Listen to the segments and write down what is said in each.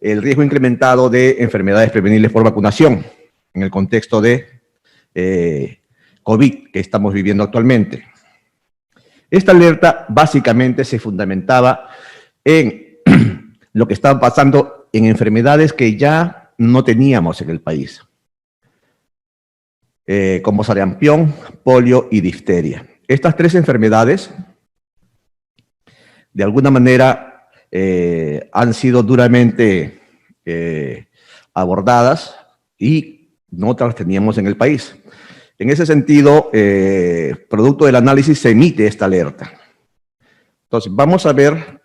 el riesgo incrementado de enfermedades prevenibles por vacunación en el contexto de COVID que estamos viviendo actualmente. Esta alerta básicamente se fundamentaba en lo que estaba pasando en enfermedades que ya no teníamos en el país, como sarampión, polio y difteria. Estas tres enfermedades, de alguna manera, han sido duramente abordadas y no las teníamos en el país. En ese sentido, producto del análisis, se emite esta alerta. Entonces, vamos a ver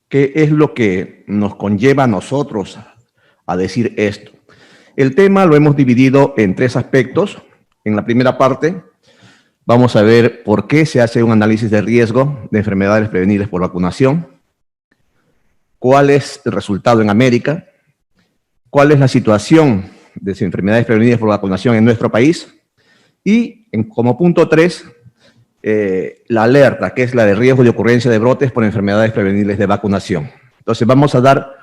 qué es lo que nos conlleva a nosotros a decir esto. El tema lo hemos dividido en tres aspectos. En la primera parte, vamos a ver por qué se hace un análisis de riesgo de enfermedades prevenibles por vacunación, cuál es el resultado en América, cuál es la situación de enfermedades prevenibles por vacunación en nuestro país y, como punto 3, la alerta, que es la de riesgo de ocurrencia de brotes por enfermedades prevenibles de vacunación. Entonces, vamos a dar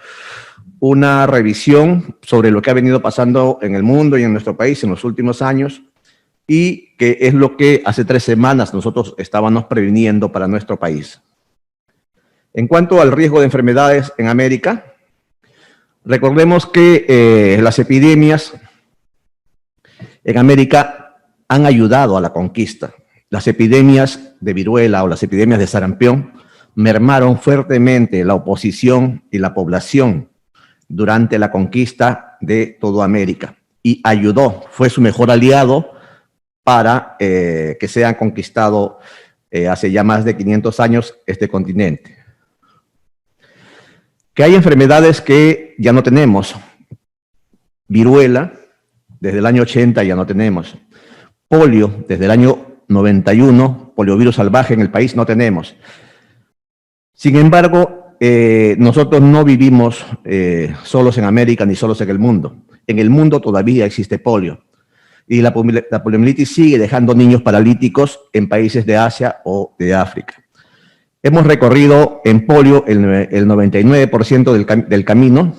una revisión sobre lo que ha venido pasando en el mundo y en nuestro país en los últimos años y que es lo que hace 3 semanas nosotros estábamos previniendo para nuestro país. En cuanto al riesgo de enfermedades en América, recordemos que las epidemias en América han ayudado a la conquista. Las epidemias de viruela o las epidemias de sarampión mermaron fuertemente la oposición y la población durante la conquista de toda América y ayudó, fue su mejor aliado para que se haya conquistado hace ya más de 500 años este continente. Que hay enfermedades que ya no tenemos. Viruela, desde el año 80 ya no tenemos. Polio, desde el año 91, poliovirus salvaje en el país no tenemos. Sin embargo, nosotros no vivimos solos en América ni solos en el mundo. En el mundo todavía existe polio. Y la poliomielitis sigue dejando niños paralíticos en países de Asia o de África. Hemos recorrido en polio el 99% del camino.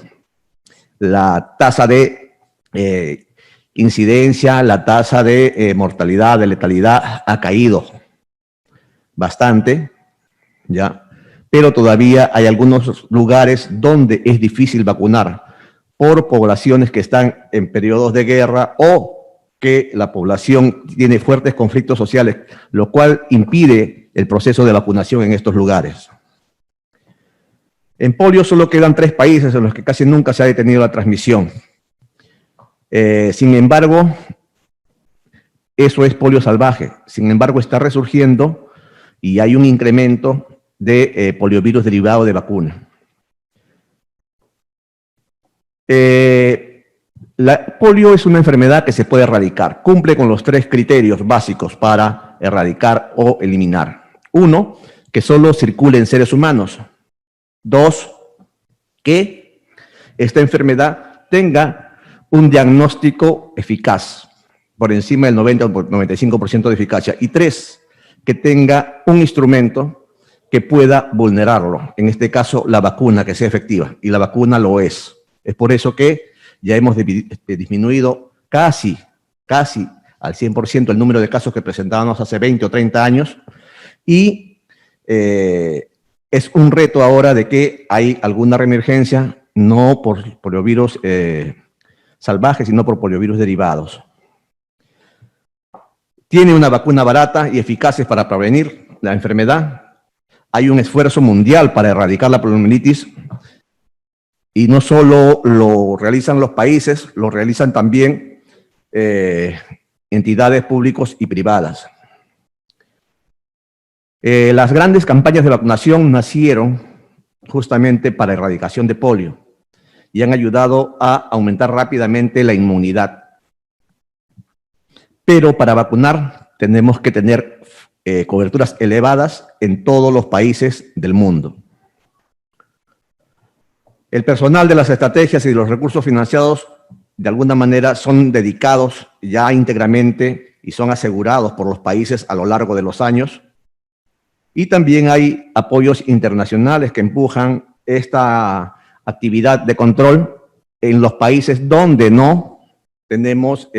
La tasa de incidencia, la tasa de mortalidad, de letalidad ha caído bastante, ¿ya? Pero todavía hay algunos lugares donde es difícil vacunar por poblaciones que están en periodos de guerra o que la población tiene fuertes conflictos sociales, lo cual impide el proceso de vacunación en estos lugares. En polio solo quedan 3 países en los que casi nunca se ha detenido la transmisión. Sin embargo, eso es polio salvaje. Sin embargo, está resurgiendo y hay un incremento de poliovirus derivado de vacuna. La polio es una enfermedad que se puede erradicar. Cumple con los 3 criterios básicos para erradicar o eliminar. 1, que solo circule en seres humanos. 2, que esta enfermedad tenga un diagnóstico eficaz, por encima del 90 o 95% de eficacia. Y 3, que tenga un instrumento que pueda vulnerarlo. En este caso, la vacuna, que sea efectiva. Y la vacuna lo es. Es por eso que ya hemos disminuido casi al 100% el número de casos que presentábamos hace 20 o 30 años y es un reto ahora de que hay alguna reemergencia, no por poliovirus salvajes, sino por poliovirus derivados. Tiene una vacuna barata y eficaz para prevenir la enfermedad. Hay un esfuerzo mundial para erradicar la poliomielitis. Y no solo lo realizan los países, lo realizan también entidades públicas y privadas. Las grandes campañas de vacunación nacieron justamente para erradicación de polio y han ayudado a aumentar rápidamente la inmunidad. Pero para vacunar tenemos que tener coberturas elevadas en todos los países del mundo. El personal de las estrategias y los recursos financiados, de alguna manera, son dedicados ya íntegramente y son asegurados por los países a lo largo de los años. Y también hay apoyos internacionales que empujan esta actividad de control en los países donde no tenemos,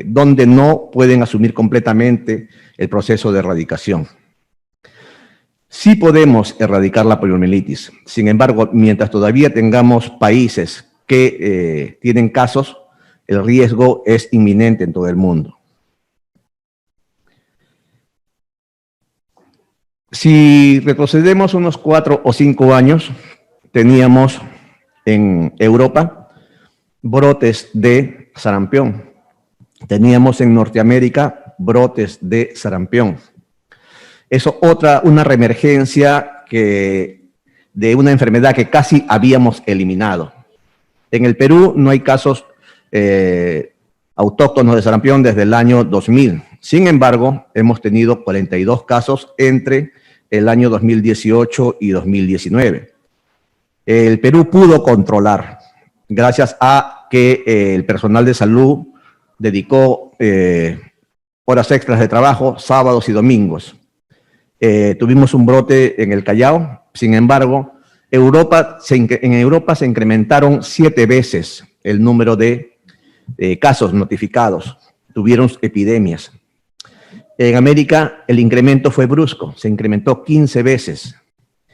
donde no pueden asumir completamente el proceso de erradicación. Sí podemos erradicar la poliomielitis. Sin embargo, mientras todavía tengamos países que tienen casos, el riesgo es inminente en todo el mundo. Si retrocedemos unos 4 o 5 años, teníamos en Europa brotes de sarampión. Teníamos en Norteamérica brotes de sarampión. Eso una reemergencia de una enfermedad que casi habíamos eliminado. En el Perú no hay casos autóctonos de sarampión desde el año 2000. Sin embargo, hemos tenido 42 casos entre el año 2018 y 2019. El Perú pudo controlar, gracias a que el personal de salud dedicó horas extras de trabajo, sábados y domingos. Tuvimos un brote en el Callao. Sin embargo, en Europa se incrementaron 7 veces el número de casos notificados. Tuvieron epidemias. En América el incremento fue brusco, se incrementó 15 veces.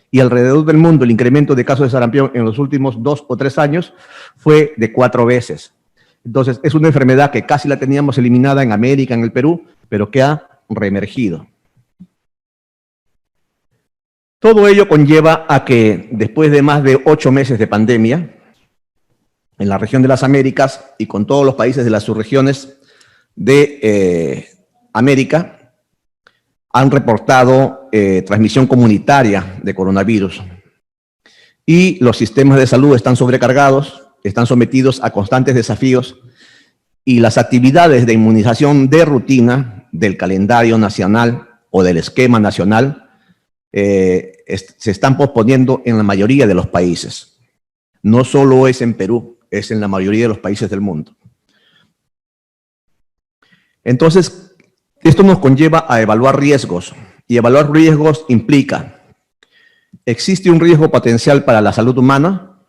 Y alrededor del mundo el incremento de casos de sarampión en los últimos 2 o 3 años fue de 4 veces. Entonces, es una enfermedad que casi la teníamos eliminada en América, en el Perú, pero que ha reemergido. Todo ello conlleva a que después de más de 8 meses de pandemia, en la región de las Américas y con todos los países de las subregiones de América, han reportado transmisión comunitaria de coronavirus. Y los sistemas de salud están sobrecargados, están sometidos a constantes desafíos y las actividades de inmunización de rutina del calendario nacional o del esquema nacional se están posponiendo en la mayoría de los países. No solo es en Perú, es en la mayoría de los países del mundo. Entonces, esto nos conlleva a evaluar riesgos, y evaluar riesgos implica: ¿existe un riesgo potencial para la salud humana?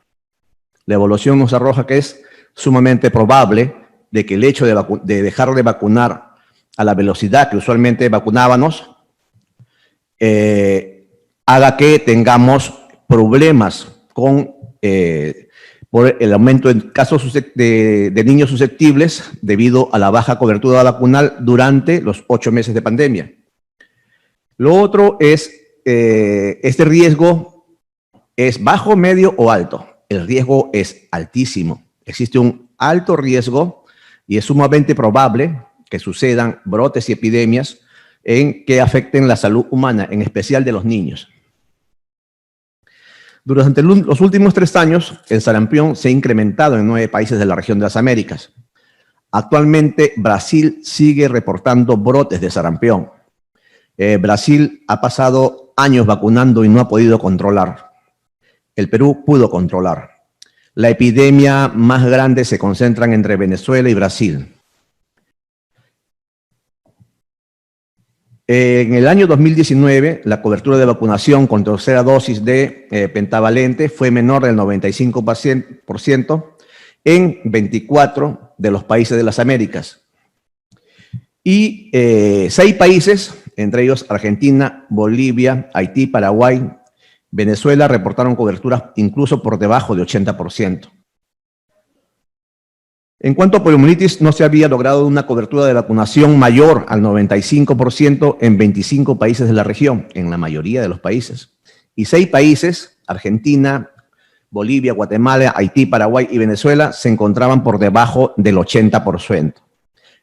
La evaluación nos arroja que es sumamente probable de que el hecho de dejar de vacunar a la velocidad que usualmente vacunábamos haga que tengamos problemas por el aumento en casos de niños susceptibles debido a la baja cobertura vacunal durante los 8 meses de pandemia. Lo otro es, este riesgo es bajo, medio o alto. El riesgo es altísimo. Existe un alto riesgo y es sumamente probable que sucedan brotes y epidemias que afecten la salud humana, en especial de los niños. Durante los últimos 3 años, el sarampión se ha incrementado en 9 países de la región de las Américas. Actualmente, Brasil sigue reportando brotes de sarampión. Brasil ha pasado años vacunando y no ha podido controlar. El Perú pudo controlar. La epidemia más grande se concentra entre Venezuela y Brasil. En el año 2019, la cobertura de vacunación con tercera dosis de pentavalente fue menor del 95% en 24 de los países de las Américas. Y 6 países, entre ellos Argentina, Bolivia, Haití, Paraguay, Venezuela, reportaron coberturas incluso por debajo de 80%. En cuanto a poliomielitis, no se había logrado una cobertura de vacunación mayor al 95% en 25 países de la región, en la mayoría de los países. Y 6 países, Argentina, Bolivia, Guatemala, Haití, Paraguay y Venezuela, se encontraban por debajo del 80%.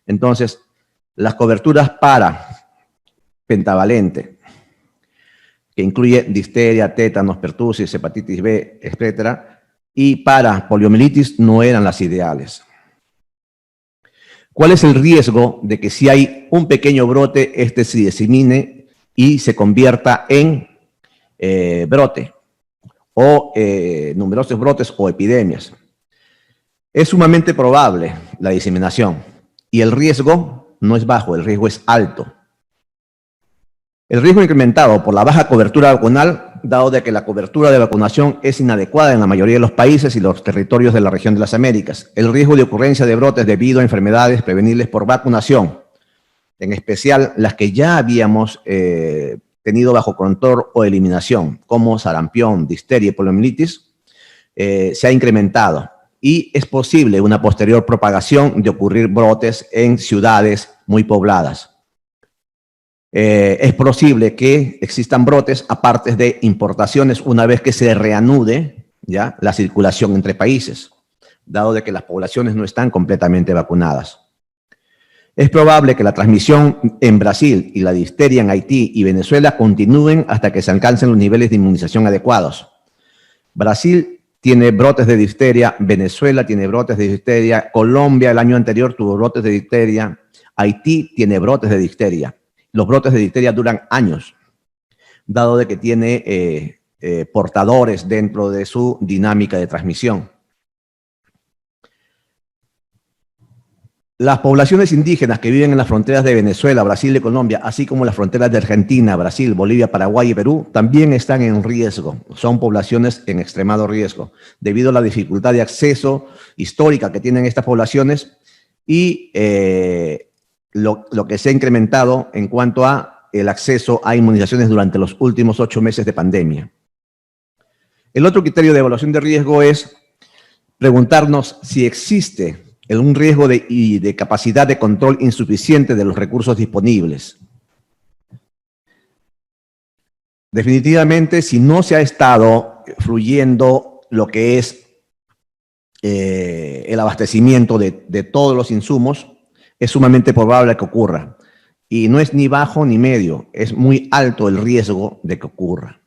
Entonces, las coberturas para pentavalente, que incluye difteria, tétanos, pertusis, hepatitis B, etcétera, y para poliomielitis no eran las ideales. ¿Cuál es el riesgo de que si hay un pequeño brote, este se disemine y se convierta en brote o numerosos brotes o epidemias? Es sumamente probable la diseminación y el riesgo no es bajo, el riesgo es alto. El riesgo incrementado por la baja cobertura vacunal, dado de que la cobertura de vacunación es inadecuada en la mayoría de los países y los territorios de la región de las Américas. El riesgo de ocurrencia de brotes debido a enfermedades prevenibles por vacunación, en especial las que ya habíamos tenido bajo control o eliminación, como sarampión, difteria y poliomielitis, se ha incrementado. Y es posible una posterior propagación de ocurrir brotes en ciudades muy pobladas. Es posible que existan brotes aparte de importaciones una vez que se reanude ya la circulación entre países, dado de que las poblaciones no están completamente vacunadas. Es probable que la transmisión en Brasil y la difteria en Haití y Venezuela continúen hasta que se alcancen los niveles de inmunización adecuados. Brasil tiene brotes de difteria, Venezuela tiene brotes de difteria, Colombia el año anterior tuvo brotes de difteria, Haití tiene brotes de difteria. Los brotes de difteria duran años, dado de que tiene portadores dentro de su dinámica de transmisión. Las poblaciones indígenas que viven en las fronteras de Venezuela, Brasil y Colombia, así como las fronteras de Argentina, Brasil, Bolivia, Paraguay y Perú, también están en riesgo. Son poblaciones en extremado riesgo, debido a la dificultad de acceso histórica que tienen estas poblaciones y lo que se ha incrementado en cuanto a el acceso a inmunizaciones durante los últimos 8 meses de pandemia. El otro criterio de evaluación de riesgo es preguntarnos si existe un riesgo de capacidad de control insuficiente de los recursos disponibles. Definitivamente, si no se ha estado fluyendo lo que es el abastecimiento de todos los insumos, es sumamente probable que ocurra. Y no es ni bajo ni medio, es muy alto el riesgo de que ocurra.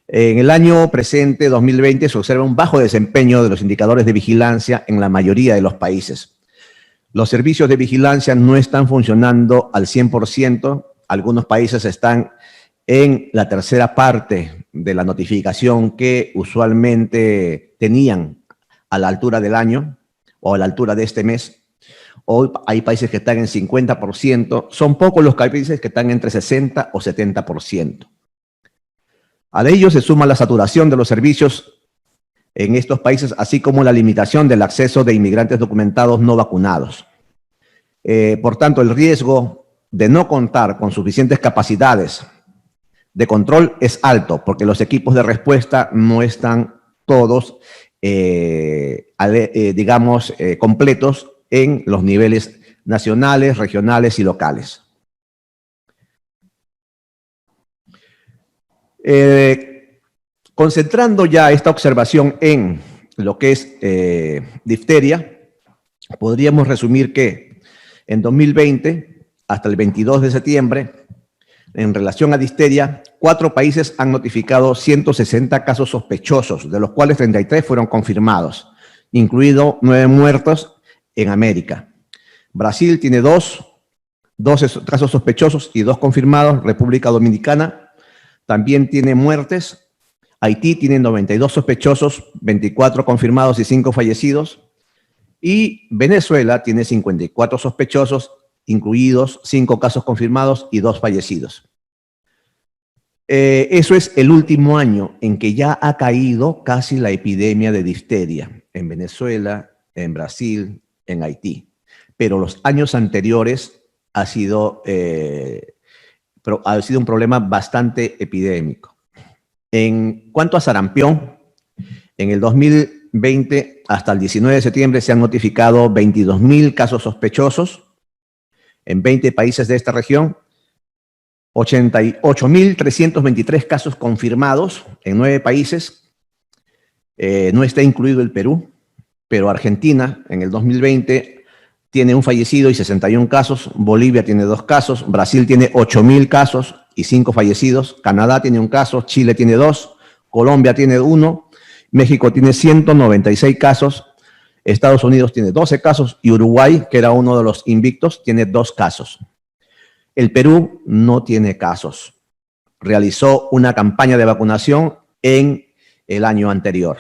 En el año presente, 2020, se observa un bajo desempeño de los indicadores de vigilancia en la mayoría de los países. Los servicios de vigilancia no están funcionando al 100%. Algunos países están en la tercera parte de la notificación que usualmente tenían a la altura del año o a la altura de este mes. Hoy hay países que están en 50%. Son pocos los países que están entre 60 o 70%. A ello se suma la saturación de los servicios en estos países, así como la limitación del acceso de inmigrantes documentados no vacunados. Por tanto, el riesgo de no contar con suficientes capacidades de control es alto, porque los equipos de respuesta no están todos, completos en los niveles nacionales, regionales y locales. Concentrando ya esta observación en lo que es difteria, podríamos resumir que en 2020, hasta el 22 de septiembre, en relación a difteria, 4 países han notificado 160 casos sospechosos, de los cuales 33 fueron confirmados, incluido 9 muertos en América. Brasil tiene 2 casos sospechosos y 2 confirmados. República Dominicana también tiene muertes. Haití tiene 92 sospechosos, 24 confirmados y 5 fallecidos. Y Venezuela tiene 54 sospechosos, incluidos 5 casos confirmados y 2 fallecidos. Eso es el último año en que ya ha caído casi la epidemia de difteria en Venezuela, en Brasil, en Haití. Pero los años anteriores ha sido un problema bastante epidémico. En cuanto a sarampión, en el 2020 hasta el 19 de septiembre se han notificado 22.000 casos sospechosos en 20 países de esta región, 88.323 casos confirmados en 9 países. No está incluido el Perú, pero Argentina en el 2020 tiene un fallecido y 61 casos, Bolivia tiene 2 casos, Brasil tiene 8.000 casos y 5 fallecidos, Canadá tiene 1 caso, Chile tiene 2, Colombia tiene 1, México tiene 196 casos, Estados Unidos tiene 12 casos y Uruguay, que era uno de los invictos, tiene 2 casos. El Perú no tiene casos. Realizó una campaña de vacunación en el año anterior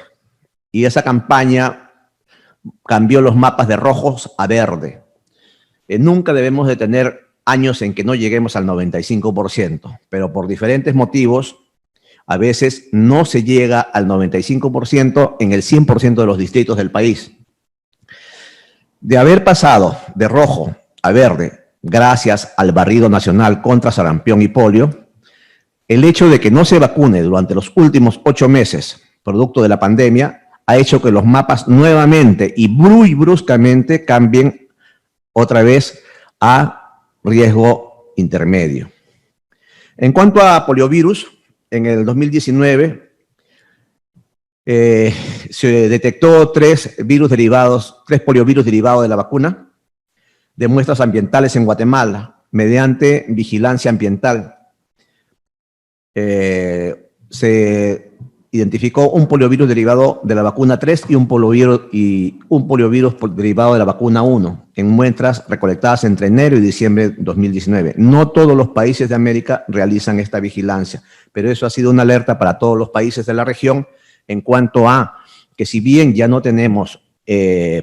y esa campaña cambió los mapas de rojos a verde. Nunca debemos de tener años en que no lleguemos al 95%, pero por diferentes motivos, a veces no se llega al 95% en el 100% de los distritos del país. De haber pasado de rojo a verde, gracias al barrido nacional contra sarampión y polio, el hecho de que no se vacune durante los últimos 8 meses, producto de la pandemia, ha hecho que los mapas nuevamente y muy bruscamente cambien otra vez a riesgo intermedio. En cuanto a poliovirus, en el 2019 se detectó 3 poliovirus derivados de la vacuna de muestras ambientales en Guatemala mediante vigilancia ambiental. Se identificó un poliovirus derivado de la vacuna 3 y un poliovirus derivado de la vacuna 1 en muestras recolectadas entre enero y diciembre de 2019. No todos los países de América realizan esta vigilancia, pero eso ha sido una alerta para todos los países de la región en cuanto a que si bien ya no tenemos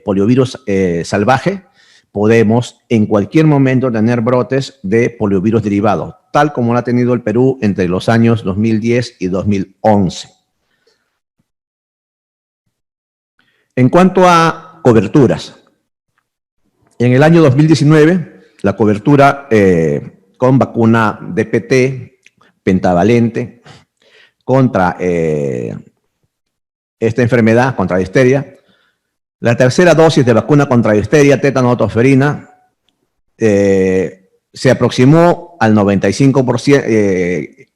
poliovirus salvaje, podemos en cualquier momento tener brotes de poliovirus derivado, tal como lo ha tenido el Perú entre los años 2010 y 2011. En cuanto a coberturas, en el año 2019, la cobertura con vacuna DPT pentavalente contra esta enfermedad, contra difteria, la tercera dosis de vacuna contra difteria, tétano, tosferina, se aproximó al 95%,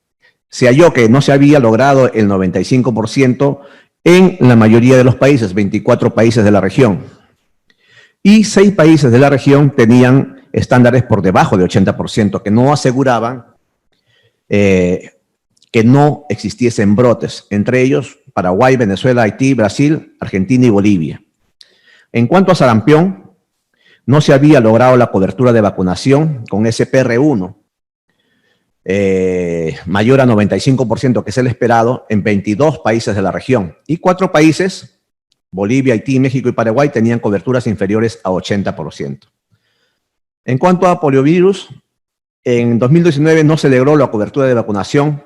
se halló que no se había logrado el 95% en la mayoría de los países, 24 países de la región. Y 6 países de la región tenían estándares por debajo de 80%, que no aseguraban que no existiesen brotes, entre ellos Paraguay, Venezuela, Haití, Brasil, Argentina y Bolivia. En cuanto a sarampión, no se había logrado la cobertura de vacunación con SPR1, mayor a 95%, que es el esperado, en 22 países de la región. Y 4 países, Bolivia, Haití, México y Paraguay, tenían coberturas inferiores a 80%. En cuanto a poliovirus, en 2019 no se logró la cobertura de vacunación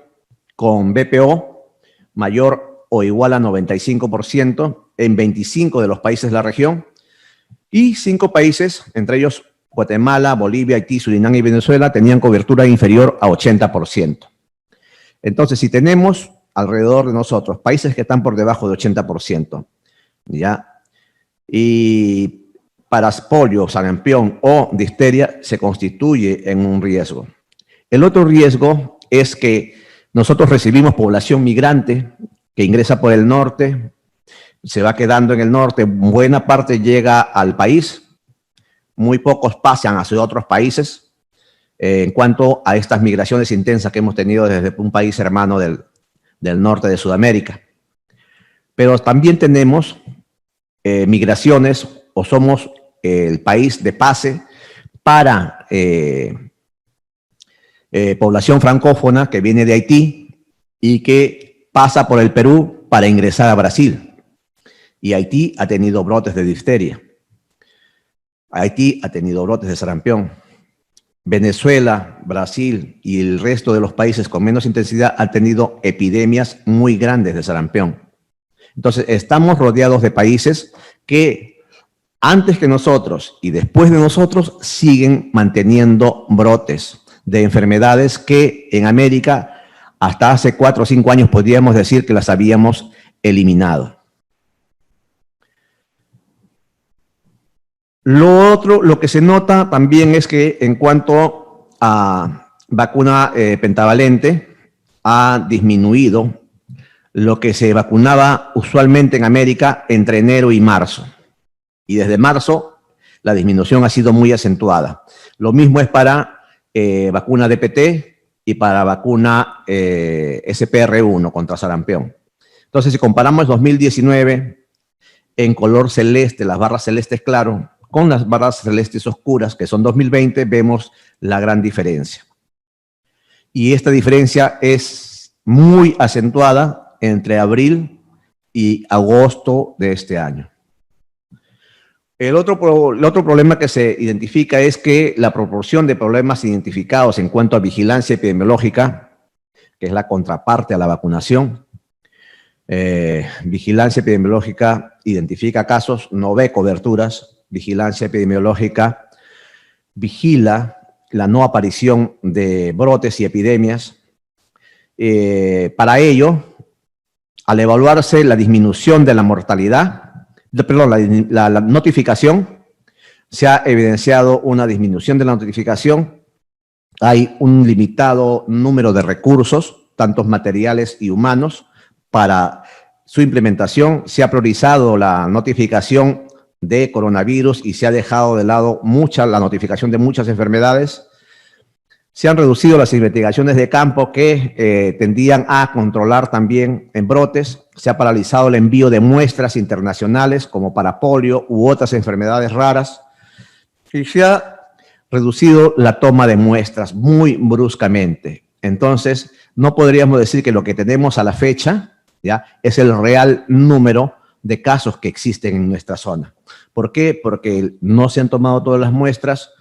con BPO mayor o igual a 95% en 25 de los países de la región y 5 países, entre ellos Guatemala, Bolivia, Haití, Surinam y Venezuela, tenían cobertura inferior a 80%. Entonces, si tenemos alrededor de nosotros países que están por debajo de 80%, ¿ya? Y para polio, sarampión o difteria se constituye en un riesgo. El otro riesgo es que nosotros recibimos población migrante que ingresa por el norte, se va quedando en el norte, buena parte llega al país, muy pocos pasan hacia otros países en cuanto a estas migraciones intensas que hemos tenido desde un país hermano del norte de Sudamérica. Pero también tenemos migraciones o somos el país de pase para población francófona que viene de Haití y que pasa por el Perú para ingresar a Brasil. Y Haití ha tenido brotes de difteria. Haití ha tenido brotes de sarampión. Venezuela, Brasil y el resto de los países con menos intensidad han tenido epidemias muy grandes de sarampión. Entonces, estamos rodeados de países que antes que nosotros y después de nosotros siguen manteniendo brotes de enfermedades que en América hasta hace 4 o 5 años podríamos decir que las habíamos eliminado. Lo que se nota también es que en cuanto a vacuna pentavalente, ha disminuido lo que se vacunaba usualmente en América entre enero y marzo. Y desde marzo la disminución ha sido muy acentuada. Lo mismo es para vacuna DPT y para vacuna SPR1 contra sarampión. Entonces, si comparamos 2019 en color celeste, las barras celestes claro, con las barras celestes oscuras, que son 2020, vemos la gran diferencia. Y esta diferencia es muy acentuada entre abril y agosto de este año. El otro problema que se identifica es que la proporción de problemas identificados en cuanto a vigilancia epidemiológica, que es la contraparte a la vacunación, vigilancia epidemiológica identifica casos, no ve coberturas. Vigilancia epidemiológica vigila la no aparición de brotes y epidemias. Para ello, al evaluarse la disminución de la mortalidad, la notificación, se ha evidenciado una disminución de la notificación. Hay un limitado número de recursos, tanto materiales y humanos, para su implementación. Se ha priorizado la notificación de coronavirus y se ha dejado de lado la notificación de muchas enfermedades. Se han reducido las investigaciones de campo que tendían a controlar también en brotes. Se ha paralizado el envío de muestras internacionales como para polio u otras enfermedades raras. Y se ha reducido la toma de muestras muy bruscamente. Entonces, no podríamos decir que lo que tenemos a la fecha, ¿ya?, es el real número de casos que existen en nuestra zona. ¿Por qué? Porque no se han tomado todas las muestras,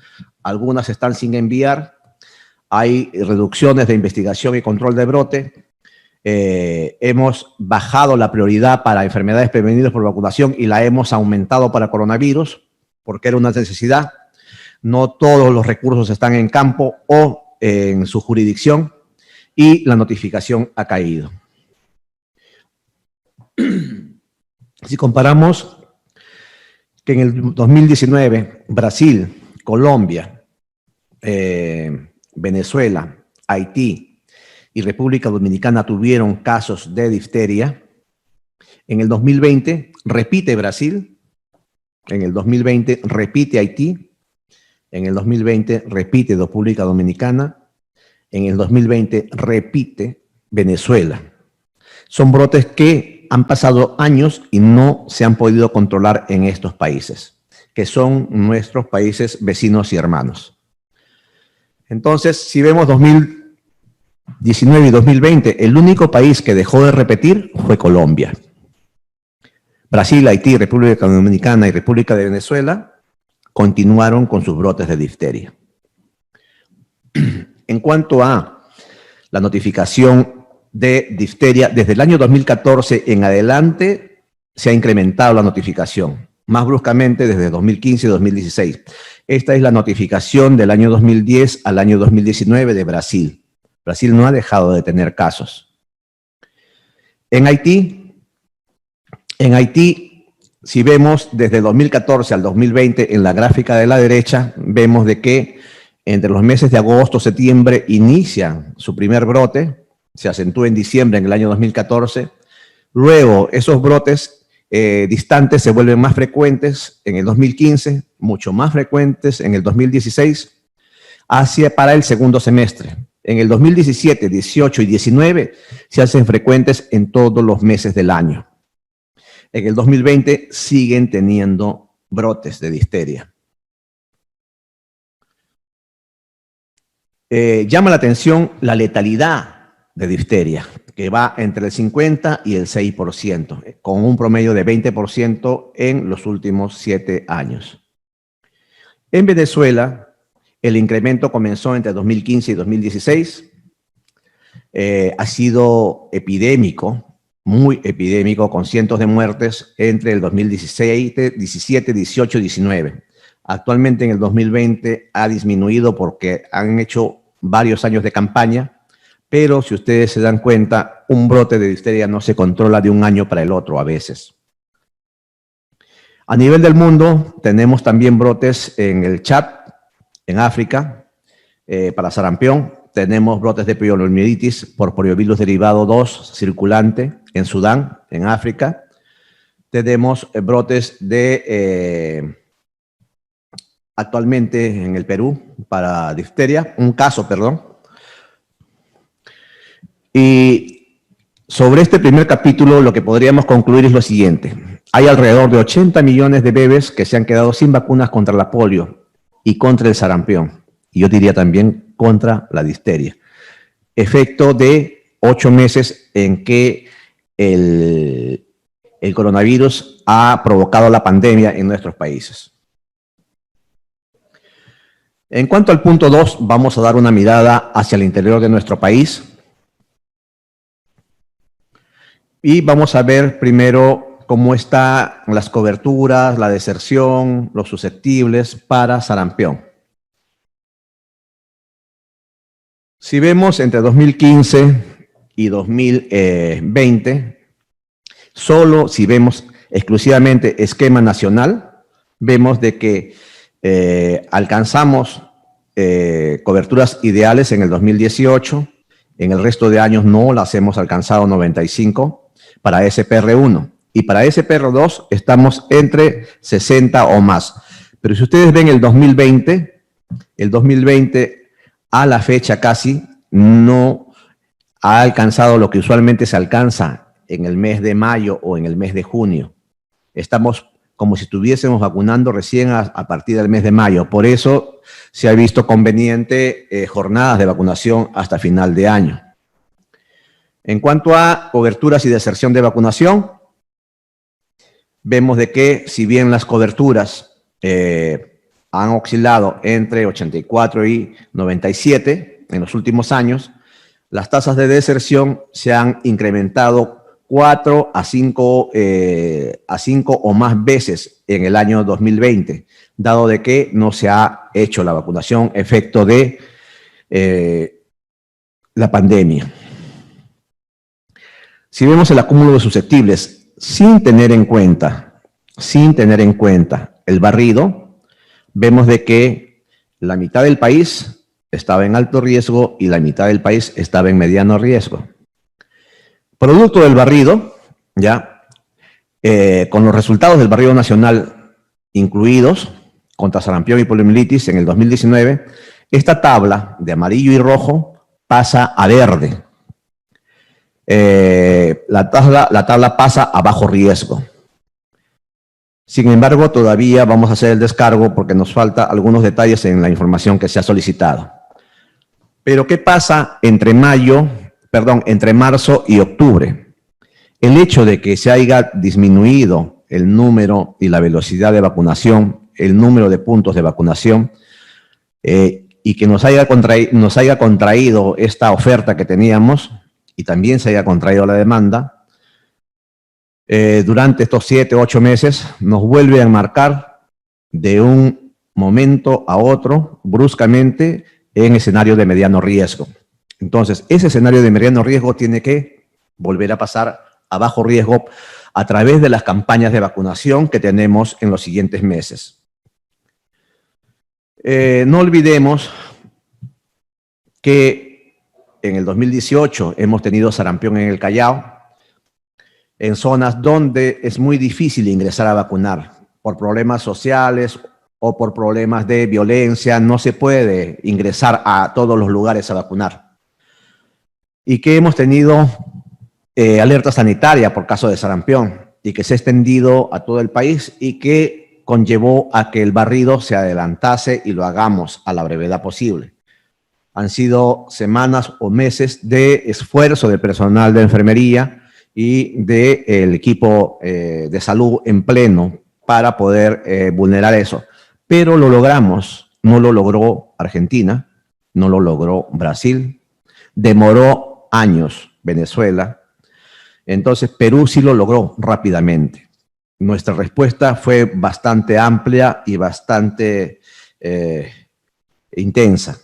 algunas están sin enviar, hay reducciones de investigación y control de brote, hemos bajado la prioridad para enfermedades prevenibles por vacunación y la hemos aumentado para coronavirus, porque era una necesidad. No todos los recursos están en campo o en su jurisdicción y la notificación ha caído. Si comparamos que en el 2019 Brasil, Colombia, Venezuela, Haití y República Dominicana tuvieron casos de difteria, en el 2020 repite Brasil, en el 2020 repite Haití, en el 2020 repite República Dominicana, en el 2020 repite Venezuela. Son brotes que han pasado años y no se han podido controlar en estos países, que son nuestros países vecinos y hermanos. Entonces, si vemos 2019 y 2020, el único país que dejó de repetir fue Colombia. Brasil, Haití, República Dominicana y República de Venezuela continuaron con sus brotes de difteria. En cuanto a la notificación de difteria, desde el año 2014 en adelante se ha incrementado la notificación, más bruscamente desde 2015 y 2016. Esta es la notificación del año 2010 al año 2019 de Brasil. Brasil no ha dejado de tener casos. En Haití, si vemos desde 2014 al 2020, en la gráfica de la derecha, vemos de que entre los meses de agosto, septiembre, inicia su primer brote, se acentúa en diciembre en el año 2014. Luego, esos brotes distantes se vuelven más frecuentes en el 2015, mucho más frecuentes en el 2016, para el segundo semestre. En el 2017, 18 y 19 se hacen frecuentes en todos los meses del año. En el 2020 siguen teniendo brotes de difteria. Llama la atención la letalidad de difteria, que va entre el 50 y el 6%, con un promedio de 20% en los últimos 7 años. En Venezuela, el incremento comenzó entre 2015 y 2016. Ha sido epidémico, muy epidémico, con cientos de muertes entre el 2016, 17, 18 y 19. Actualmente en el 2020 ha disminuido porque han hecho varios años de campaña, pero si ustedes se dan cuenta, un brote de difteria no se controla de un año para el otro a veces. A nivel del mundo, tenemos también brotes en el Chad, en África, para sarampión. Tenemos brotes de poliomielitis por poliovirus derivado 2 circulante en Sudán, en África. Tenemos brotes de, actualmente en el Perú, para difteria, un caso, perdón. Y sobre este primer capítulo, lo que podríamos concluir es lo siguiente. Hay alrededor de 80 millones de bebés que se han quedado sin vacunas contra la polio y contra el sarampión. Y yo diría también contra la difteria. Efecto de 8 meses en que el coronavirus ha provocado la pandemia en nuestros países. En cuanto al punto 2, vamos a dar una mirada hacia el interior de nuestro país. Y vamos a ver primero cómo están las coberturas, la deserción, los susceptibles para sarampión. Si vemos entre 2015 y 2020, solo si vemos exclusivamente esquema nacional, vemos de que alcanzamos coberturas ideales en el 2018, en el resto de años no las hemos alcanzado 95 para SPR1 y para SPR2 estamos entre 60 o más. Pero si ustedes ven el 2020 a la fecha casi no ha alcanzado lo que usualmente se alcanza en el mes de mayo o en el mes de junio. Estamos como si estuviésemos vacunando recién a partir del mes de mayo. Por eso se ha visto conveniente jornadas de vacunación hasta final de año. En cuanto a coberturas y deserción de vacunación, vemos de que si bien las coberturas han oscilado entre 84 y 97 en los últimos años, las tasas de deserción se han incrementado 4 a 5 o más veces en el año 2020, dado de que no se ha hecho la vacunación efecto de la pandemia. Si vemos el acúmulo de susceptibles sin tener en cuenta el barrido, vemos de que la mitad del país estaba en alto riesgo y la mitad del país estaba en mediano riesgo. Producto del barrido, ya, con los resultados del barrido nacional incluidos contra sarampión y poliomielitis en el 2019, esta tabla de amarillo y rojo pasa a verde. La tabla pasa a bajo riesgo. Sin embargo, todavía vamos a hacer el descargo porque nos falta algunos detalles en la información que se ha solicitado. Pero, ¿qué pasa entre marzo y octubre? El hecho de que se haya disminuido el número y la velocidad de vacunación, el número de puntos de vacunación, y que nos haya contraído esta oferta que teníamos, y también se haya contraído la demanda, durante estos 7 o 8 meses, nos vuelve a enmarcar de un momento a otro, bruscamente, en escenario de mediano riesgo. Entonces, ese escenario de mediano riesgo tiene que volver a pasar a bajo riesgo a través de las campañas de vacunación que tenemos en los siguientes meses. No olvidemos que en el 2018 hemos tenido sarampión en el Callao, en zonas donde es muy difícil ingresar a vacunar por problemas sociales o por problemas de violencia, no se puede ingresar a todos los lugares a vacunar. Y que hemos tenido alerta sanitaria por caso de sarampión y que se ha extendido a todo el país y que conllevó a que el barrido se adelantase y lo hagamos a la brevedad posible. Han sido semanas o meses de esfuerzo del personal de enfermería y del equipo de salud en pleno para poder vulnerar eso. Pero lo logramos, no lo logró Argentina, no lo logró Brasil, demoró años Venezuela, entonces Perú sí lo logró rápidamente. Nuestra respuesta fue bastante amplia y bastante intensa.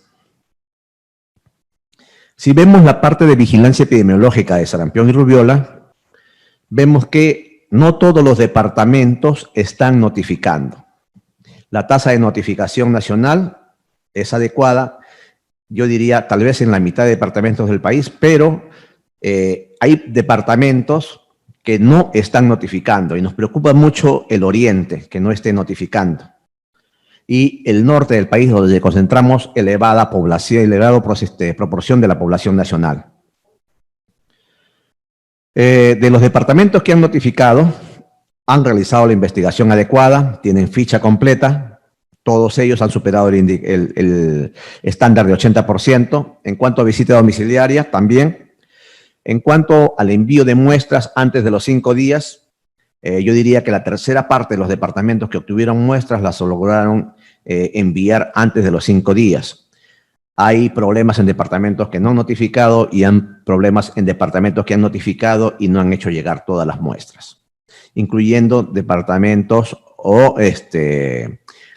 Si vemos la parte de vigilancia epidemiológica de sarampión y rubiola, vemos que no todos los departamentos están notificando. La tasa de notificación nacional es adecuada, yo diría tal vez en la mitad de departamentos del país, pero hay departamentos que no están notificando y nos preocupa mucho el oriente que no esté notificando. Y el norte del país donde concentramos elevada población, proporción de la población nacional. De los departamentos que han notificado, han realizado la investigación adecuada, tienen ficha completa, todos ellos han superado el estándar de 80%. En cuanto a visita domiciliaria, también. En cuanto al envío de muestras antes de los 5 días, Yo diría que la tercera parte de los departamentos que obtuvieron muestras las lograron enviar antes de los 5 días. Hay problemas en departamentos que no han notificado y hay problemas en departamentos que han notificado y no han hecho llegar todas las muestras, incluyendo departamentos o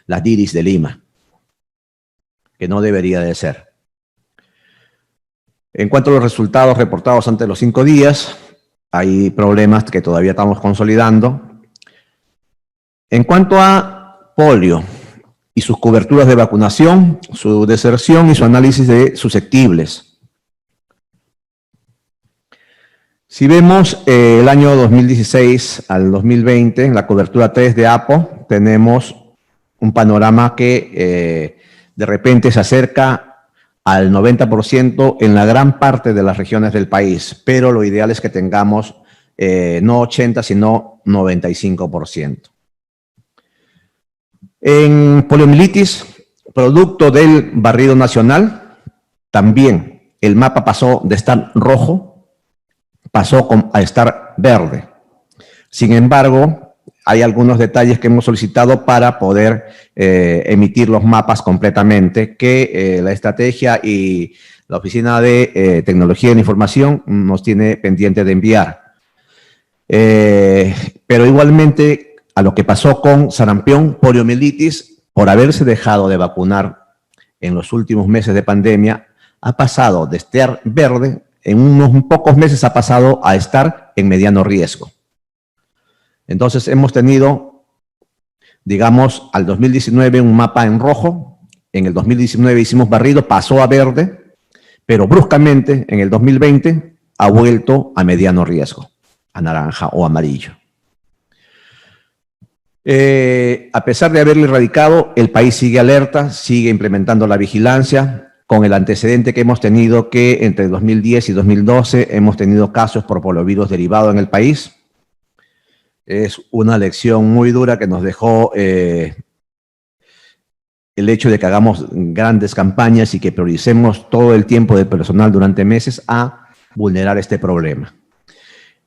las DIRIS de Lima, que no debería de ser. En cuanto a los resultados reportados antes de los 5 días, hay problemas que todavía estamos consolidando. En cuanto a polio y sus coberturas de vacunación, su deserción y su análisis de susceptibles. Si vemos el año 2016 al 2020, en la cobertura 3 de APO, tenemos un panorama que de repente se acerca al 90% en la gran parte de las regiones del país, pero lo ideal es que tengamos no 80, sino 95%. En poliomielitis, producto del barrido nacional, también el mapa pasó de estar rojo, pasó a estar verde. Sin embargo, hay algunos detalles que hemos solicitado para poder emitir los mapas completamente, que la estrategia y la Oficina de Tecnología de la Información nos tiene pendiente de enviar. Pero igualmente, a lo que pasó con sarampión, poliomielitis, por haberse dejado de vacunar en los últimos meses de pandemia, ha pasado de estar verde, en unos pocos meses ha pasado a estar en mediano riesgo. Entonces hemos tenido, digamos, al 2019 un mapa en rojo, en el 2019 hicimos barrido, pasó a verde, pero bruscamente en el 2020 ha vuelto a mediano riesgo, a naranja o amarillo. A pesar de haberlo erradicado, el país sigue alerta, sigue implementando la vigilancia, con el antecedente que hemos tenido que entre 2010 y 2012 hemos tenido casos por poliovirus derivado en el país. Es una lección muy dura que nos dejó el hecho de que hagamos grandes campañas y que prioricemos todo el tiempo del personal durante meses a vulnerar este problema.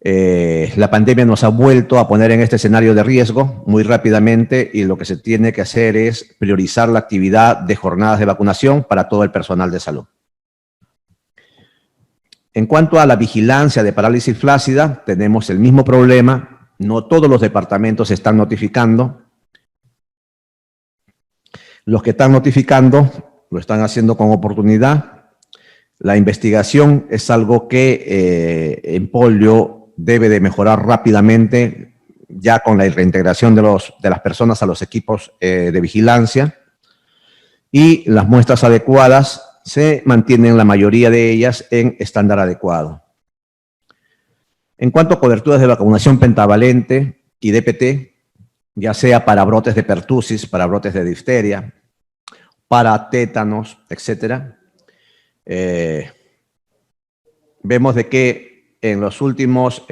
La pandemia nos ha vuelto a poner en este escenario de riesgo muy rápidamente y lo que se tiene que hacer es priorizar la actividad de jornadas de vacunación para todo el personal de salud. En cuanto a la vigilancia de parálisis flácida, tenemos el mismo problema. No todos los departamentos están notificando. Los que están notificando lo están haciendo con oportunidad. La investigación es algo que en polio debe de mejorar rápidamente ya con la reintegración de las personas a los equipos de vigilancia, y las muestras adecuadas se mantienen la mayoría de ellas en estándar adecuado. En cuanto a coberturas de vacunación pentavalente y DPT, ya sea para brotes de pertusis, para brotes de difteria, para tétanos, etc., vemos de que en los últimos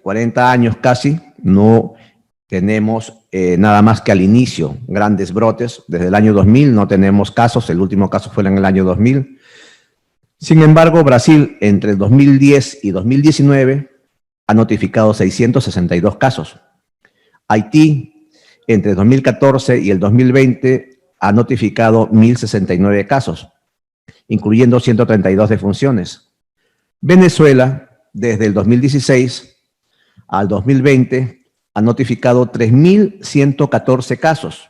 40 años casi no tenemos nada más que al inicio grandes brotes. Desde el año 2000 no tenemos casos, el último caso fue en el año 2000. Sin embargo, Brasil entre el 2010 y 2019 ha notificado 662 casos. Haití, entre 2014 y el 2020, ha notificado 1.069 casos, incluyendo 132 defunciones. Venezuela, desde el 2016 al 2020, ha notificado 3.114 casos.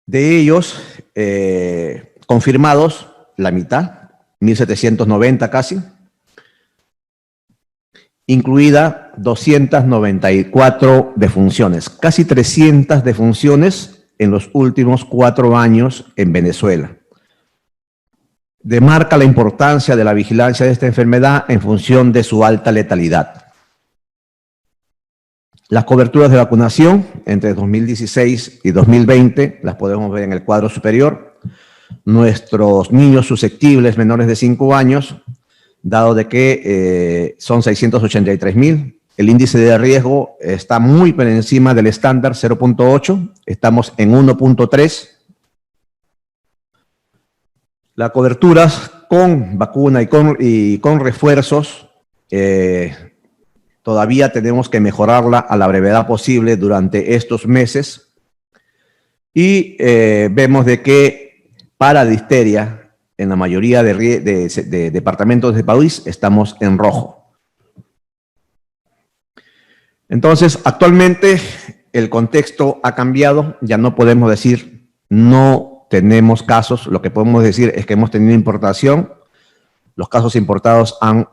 De ellos, confirmados, la mitad, 1.790 casi, incluida 294 defunciones, casi 300 defunciones en los últimos 4 años en Venezuela. Demarca la importancia de la vigilancia de esta enfermedad en función de su alta letalidad. Las coberturas de vacunación entre 2016 y 2020 las podemos ver en el cuadro superior. Nuestros niños susceptibles menores de 5 años, dado de que son 683.000, el índice de riesgo está muy por encima del estándar 0.8, estamos en 1.3. Las coberturas con vacuna y con refuerzos todavía tenemos que mejorarla a la brevedad posible durante estos meses. Y vemos de que para difteria, en la mayoría de departamentos del país, estamos en rojo. Entonces, actualmente el contexto ha cambiado, ya no podemos decir no tenemos casos, lo que podemos decir es que hemos tenido importación, los casos importados han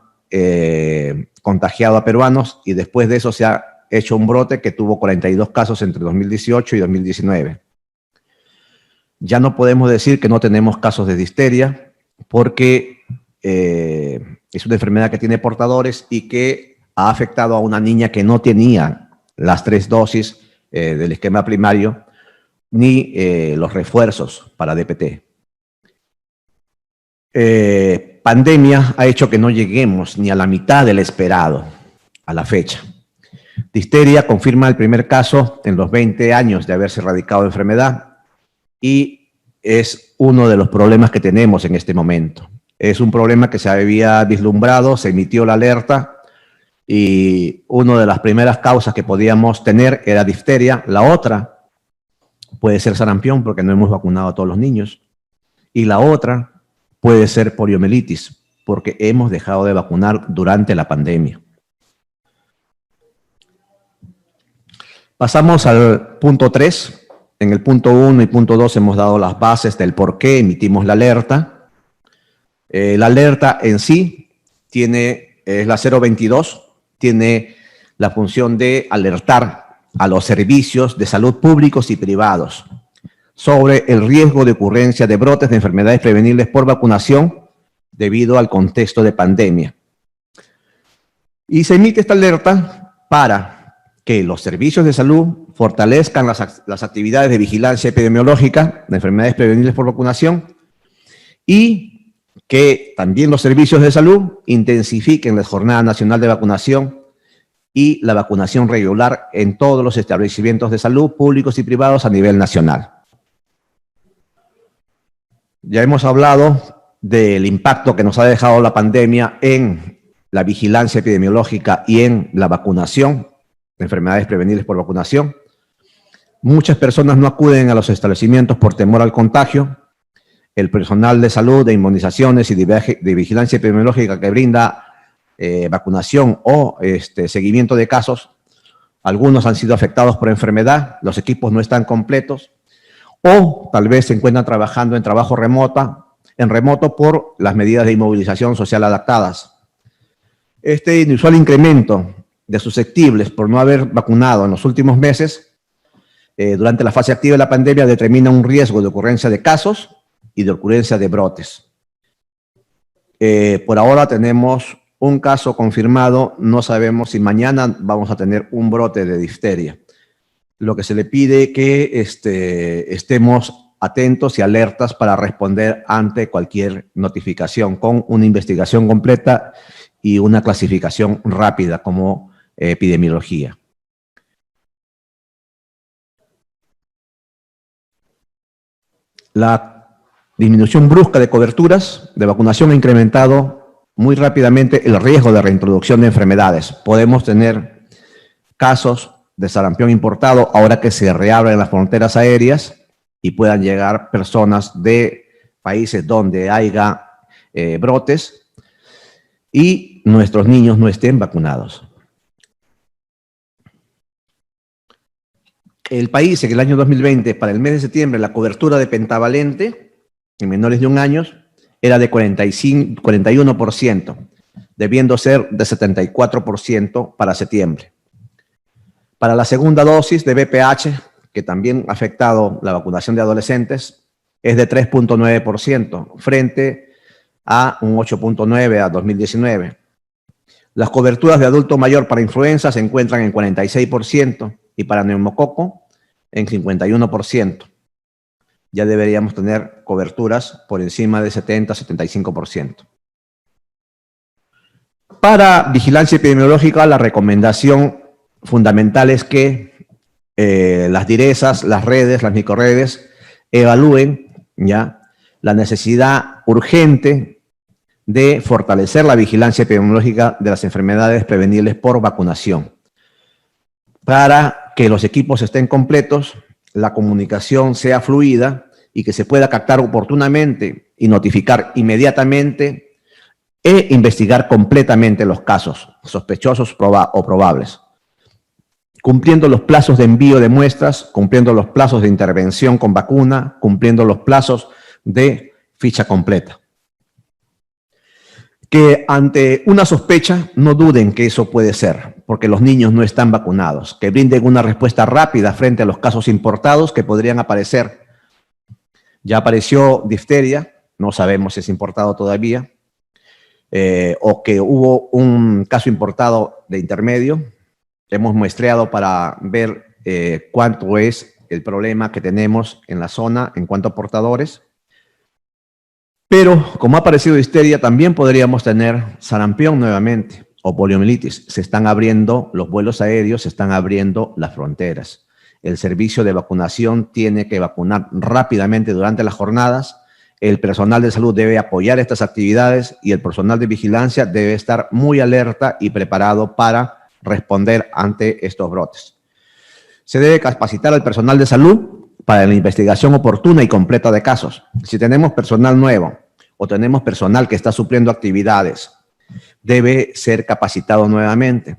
contagiado a peruanos y después de eso se ha hecho un brote que tuvo 42 casos entre 2018 y 2019. Ya no podemos decir que no tenemos casos de difteria porque es una enfermedad que tiene portadores y que ha afectado a una niña que no tenía las 3 dosis del esquema primario ni los refuerzos para DPT. Pandemia ha hecho que no lleguemos ni a la mitad del esperado a la fecha. Difteria confirma el primer caso en los 20 años de haberse erradicado la enfermedad y es uno de los problemas que tenemos en este momento. Es un problema que se había vislumbrado, se emitió la alerta y una de las primeras causas que podíamos tener era difteria. La otra puede ser sarampión porque no hemos vacunado a todos los niños. Y la otra puede ser poliomielitis porque hemos dejado de vacunar durante la pandemia. Pasamos al punto 3. En el punto 1 y punto 2 hemos dado las bases del por qué emitimos la alerta. La alerta en sí es la 022, tiene la función de alertar a los servicios de salud públicos y privados sobre el riesgo de ocurrencia de brotes de enfermedades prevenibles por vacunación debido al contexto de pandemia. Y se emite esta alerta para que los servicios de salud fortalezcan las actividades de vigilancia epidemiológica de enfermedades prevenibles por vacunación y que también los servicios de salud intensifiquen la Jornada Nacional de Vacunación y la vacunación regular en todos los establecimientos de salud públicos y privados a nivel nacional. Ya hemos hablado del impacto que nos ha dejado la pandemia en la vigilancia epidemiológica y en la vacunación de enfermedades prevenibles por vacunación. Muchas personas no acuden a los establecimientos por temor al contagio. El personal de salud, de inmunizaciones y de vigilancia epidemiológica que brinda vacunación o seguimiento de casos, algunos han sido afectados por enfermedad, los equipos no están completos, o tal vez se encuentran trabajando en trabajo remoto por las medidas de inmovilización social adaptadas. Este inusual incremento de susceptibles por no haber vacunado en los últimos meses, durante la fase activa de la pandemia, determina un riesgo de ocurrencia de casos y de ocurrencia de brotes. Por ahora tenemos un caso confirmado, no sabemos si mañana vamos a tener un brote de difteria. Lo que se le pide es que estemos atentos y alertas para responder ante cualquier notificación con una investigación completa y una clasificación rápida como epidemiología. La disminución brusca de coberturas de vacunación ha incrementado muy rápidamente el riesgo de reintroducción de enfermedades. Podemos tener casos de sarampión importado ahora que se reabren las fronteras aéreas y puedan llegar personas de países donde haya brotes y nuestros niños no estén vacunados. El país en el año 2020, para el mes de septiembre, la cobertura de pentavalente en menores de 1 año era de 41%, debiendo ser de 74% para septiembre. Para la segunda dosis de VPH, que también ha afectado la vacunación de adolescentes, es de 3.9%, frente a un 8.9% a 2019. Las coberturas de adulto mayor para influenza se encuentran en 46% y para neumococo en 51%. Ya deberíamos tener coberturas por encima de 70-75%. Para vigilancia epidemiológica, la recomendación fundamental es que las direzas, las redes, las microredes, evalúen ya la necesidad urgente de fortalecer la vigilancia epidemiológica de las enfermedades prevenibles por vacunación. Para que los equipos estén completos, la comunicación sea fluida y que se pueda captar oportunamente y notificar inmediatamente e investigar completamente los casos sospechosos o probables, cumpliendo los plazos de envío de muestras, cumpliendo los plazos de intervención con vacuna, cumpliendo los plazos de ficha completa. Que ante una sospecha no duden que eso puede ser, porque los niños no están vacunados, que brinden una respuesta rápida frente a los casos importados que podrían aparecer. Ya apareció difteria, no sabemos si es importado todavía, o que hubo un caso importado de intermedio. Hemos muestreado para ver cuánto es el problema que tenemos en la zona en cuanto a portadores. Pero, como ha aparecido difteria, también podríamos tener sarampión nuevamente o poliomielitis. Se están abriendo los vuelos aéreos, se están abriendo las fronteras. El servicio de vacunación tiene que vacunar rápidamente durante las jornadas. El personal de salud debe apoyar estas actividades y el personal de vigilancia debe estar muy alerta y preparado para responder ante estos brotes. Se debe capacitar al personal de salud para la investigación oportuna y completa de casos. Si tenemos personal nuevo o tenemos personal que está supliendo actividades, debe ser capacitado nuevamente.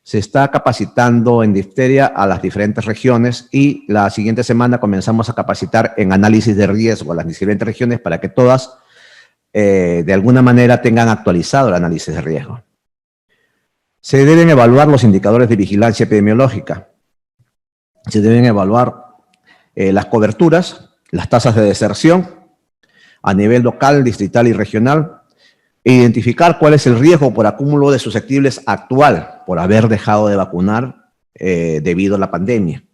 Se está capacitando en difteria a las diferentes regiones y la siguiente semana comenzamos a capacitar en análisis de riesgo a las diferentes regiones para que todas de alguna manera tengan actualizado el análisis de riesgo. Se deben evaluar los indicadores de vigilancia epidemiológica. Se deben evaluar las coberturas, las tasas de deserción a nivel local, distrital y regional, e identificar cuál es el riesgo por acúmulo de susceptibles actual por haber dejado de vacunar debido a la pandemia.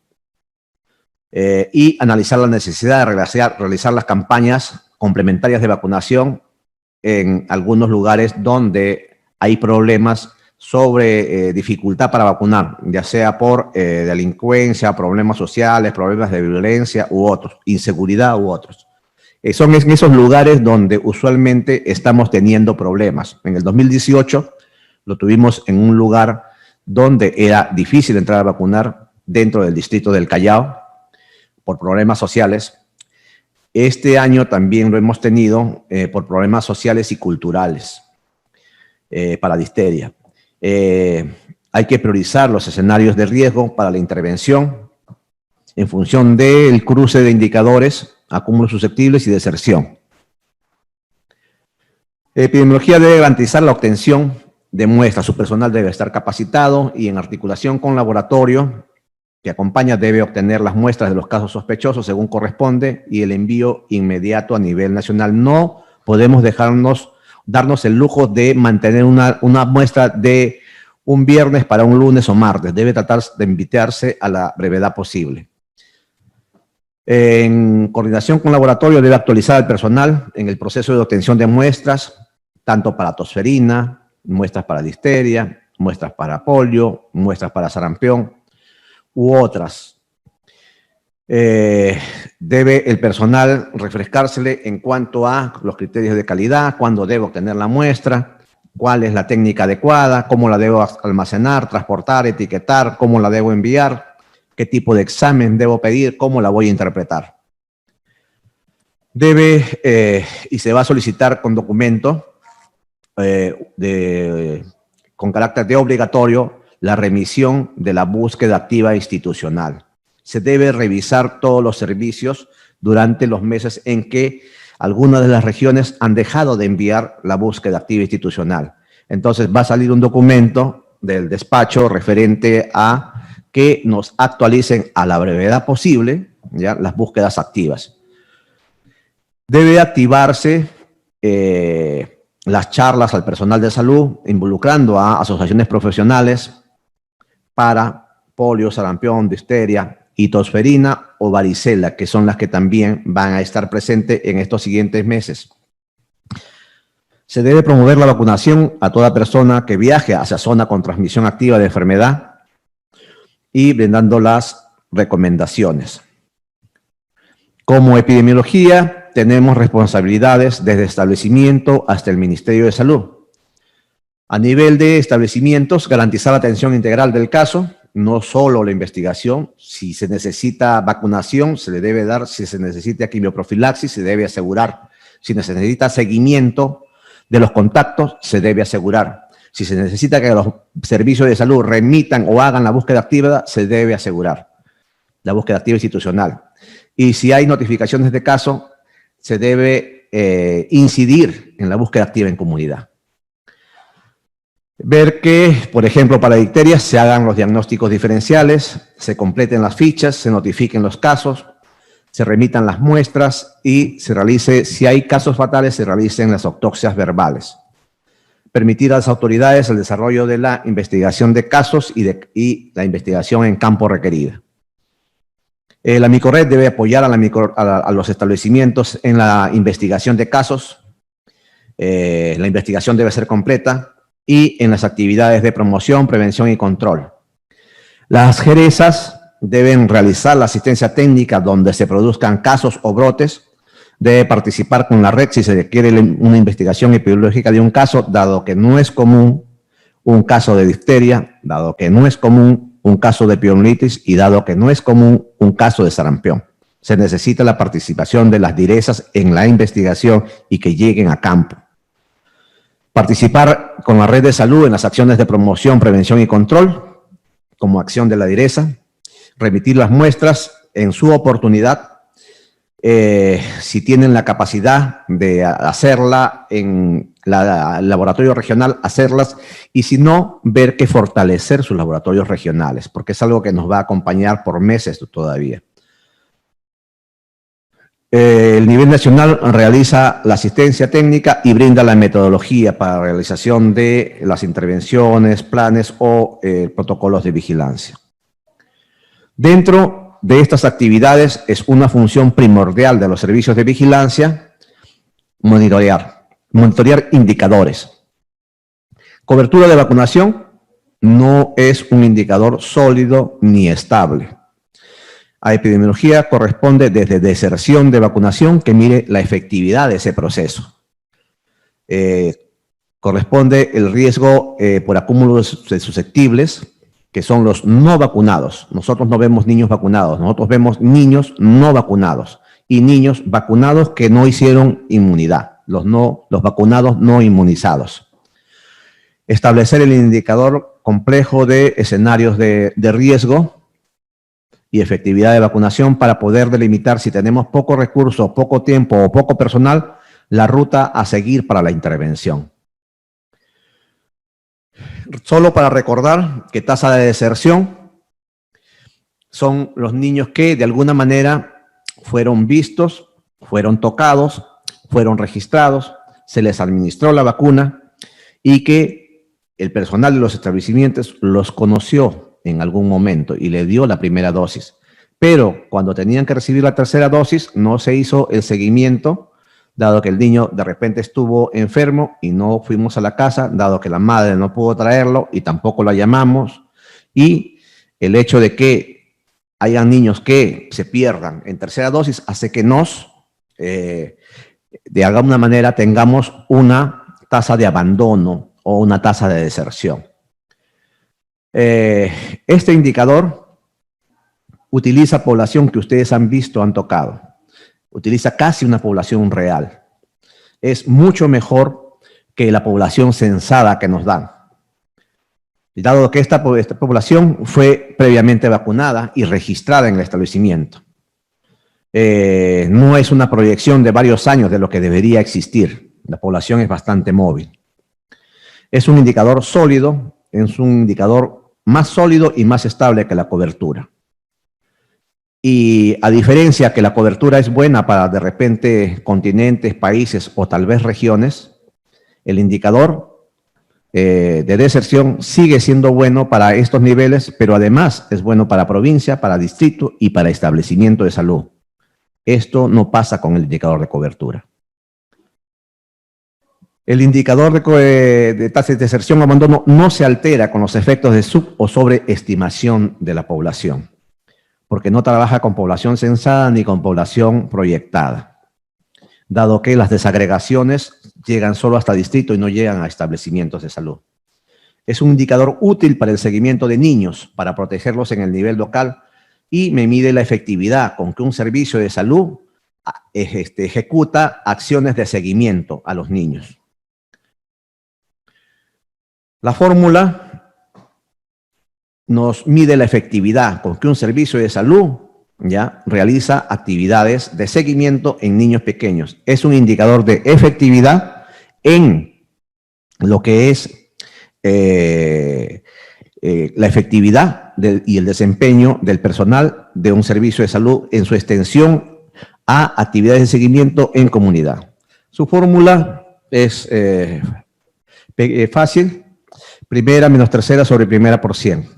Y analizar la necesidad de realizar las campañas complementarias de vacunación en algunos lugares donde hay problemas sobre dificultad para vacunar, ya sea por delincuencia, problemas sociales, problemas de violencia u otros, inseguridad u otros. Son en esos lugares donde usualmente estamos teniendo problemas. En el 2018 lo tuvimos en un lugar donde era difícil entrar a vacunar dentro del distrito del Callao por problemas sociales. Este año también lo hemos tenido por problemas sociales y culturales para difteria. Hay que priorizar los escenarios de riesgo para la intervención en función del cruce de indicadores, acúmulos susceptibles y deserción. Epidemiología debe garantizar la obtención de muestras. Su personal debe estar capacitado y en articulación con laboratorio que acompaña debe obtener las muestras de los casos sospechosos según corresponde y el envío inmediato a nivel nacional. No podemos darnos el lujo de mantener una muestra de un viernes para un lunes o martes. Debe tratar de invitarse a la brevedad posible. En coordinación con laboratorio debe actualizar al personal en el proceso de obtención de muestras, tanto para tosferina, muestras para difteria, muestras para polio, muestras para sarampión u otras. Debe el personal refrescársele en cuanto a los criterios de calidad, cuándo debe obtener la muestra, cuál es la técnica adecuada, cómo la debo almacenar, transportar, etiquetar, cómo la debo enviar, qué tipo de examen debo pedir, cómo la voy a interpretar. Debe y se va a solicitar con documento con carácter de obligatorio la remisión de la búsqueda activa institucional. Se debe revisar todos los servicios durante los meses en que algunas de las regiones han dejado de enviar la búsqueda activa institucional. Entonces va a salir un documento del despacho referente a que nos actualicen a la brevedad posible ya las búsquedas activas. Debe activarse las charlas al personal de salud, involucrando a asociaciones profesionales para polio, sarampión, difteria y tosferina o varicela, que son las que también van a estar presentes en estos siguientes meses. Se debe promover la vacunación a toda persona que viaje hacia zona con transmisión activa de enfermedad y brindando las recomendaciones. Como epidemiología, tenemos responsabilidades desde establecimiento hasta el Ministerio de Salud. A nivel de establecimientos, garantizar la atención integral del caso, no solo la investigación. Si se necesita vacunación, se le debe dar. Si se necesita quimioprofilaxis, se debe asegurar. Si se necesita seguimiento de los contactos, se debe asegurar. Si se necesita que los servicios de salud remitan o hagan la búsqueda activa, se debe asegurar la búsqueda activa institucional. Y si hay notificaciones de caso, se debe incidir en la búsqueda activa en comunidad. Ver que, por ejemplo, para difteria se hagan los diagnósticos diferenciales, se completen las fichas, se notifiquen los casos, se remitan las muestras y se realice, si hay casos fatales, se realicen las autopsias verbales. Permitir a las autoridades el desarrollo de la investigación de casos y la investigación en campo requerida. La Microred debe apoyar a los establecimientos en la investigación de casos. La investigación debe ser completa y en las actividades de promoción, prevención y control. Las GERESAs deben realizar la asistencia técnica donde se produzcan casos o brotes. Debe participar con la red si se requiere una investigación epidemiológica de un caso, dado que no es común un caso de difteria, dado que no es común un caso de piolitis y dado que no es común un caso de sarampión. Se necesita la participación de las DIRESAs en la investigación y que lleguen a campo. Participar con la red de salud en las acciones de promoción, prevención y control, como acción de la DIRESA. Remitir las muestras en su oportunidad. Si tienen la capacidad de hacerla en el laboratorio regional, hacerlas, y si no, ver que fortalecer sus laboratorios regionales, porque es algo que nos va a acompañar por meses todavía. El nivel nacional realiza la asistencia técnica y brinda la metodología para la realización de las intervenciones, planes o protocolos de vigilancia. Dentro de estas actividades es una función primordial de los servicios de vigilancia monitorear indicadores. Cobertura de vacunación no es un indicador sólido ni estable. A epidemiología corresponde desde deserción de vacunación que mire la efectividad de ese proceso. Corresponde el riesgo por acúmulo de susceptibles, que son los no vacunados. Nosotros no vemos niños vacunados, nosotros vemos niños no vacunados y niños vacunados que no hicieron inmunidad, los vacunados no inmunizados. Establecer el indicador complejo de escenarios de riesgo y efectividad de vacunación para poder delimitar, si tenemos poco recurso, poco tiempo o poco personal, la ruta a seguir para la intervención. Solo para recordar que tasa de deserción son los niños que de alguna manera fueron vistos, fueron tocados, fueron registrados, se les administró la vacuna y que el personal de los establecimientos los conoció en algún momento y le dio la primera dosis. Pero cuando tenían que recibir la tercera dosis, no se hizo el seguimiento, dado que el niño de repente estuvo enfermo y no fuimos a la casa, dado que la madre no pudo traerlo y tampoco la llamamos. Y el hecho de que hayan niños que se pierdan en tercera dosis hace que de alguna manera tengamos una tasa de abandono o una tasa de deserción. Este indicador utiliza población que ustedes han visto, han tocado. Utiliza casi una población real. Es mucho mejor que la población censada que nos dan. Dado que esta población fue previamente vacunada y registrada en el establecimiento. No es una proyección de varios años de lo que debería existir. La población es bastante móvil. Es un indicador sólido, es un indicador más sólido y más estable que la cobertura. Y a diferencia que la cobertura es buena para de repente continentes, países o tal vez regiones, el indicador de deserción sigue siendo bueno para estos niveles, pero además es bueno para provincia, para distrito y para establecimiento de salud. Esto no pasa con el indicador de cobertura. El indicador de tasa de deserción o abandono no se altera con los efectos de sub- o sobreestimación de la población, porque no trabaja con población censada ni con población proyectada. dado que las desagregaciones llegan solo hasta distrito y no llegan a establecimientos de salud. Es un indicador útil para el seguimiento de niños, para protegerlos en el nivel local, y me mide la efectividad con que un servicio de salud ejecuta acciones de seguimiento a los niños. La fórmula nos mide la efectividad con que un servicio de salud ya realiza actividades de seguimiento en niños pequeños. Es un indicador de efectividad en lo que es la efectividad y el desempeño del personal de un servicio de salud en su extensión a actividades de seguimiento en comunidad. Su fórmula es fácil: primera menos tercera sobre primera por 100.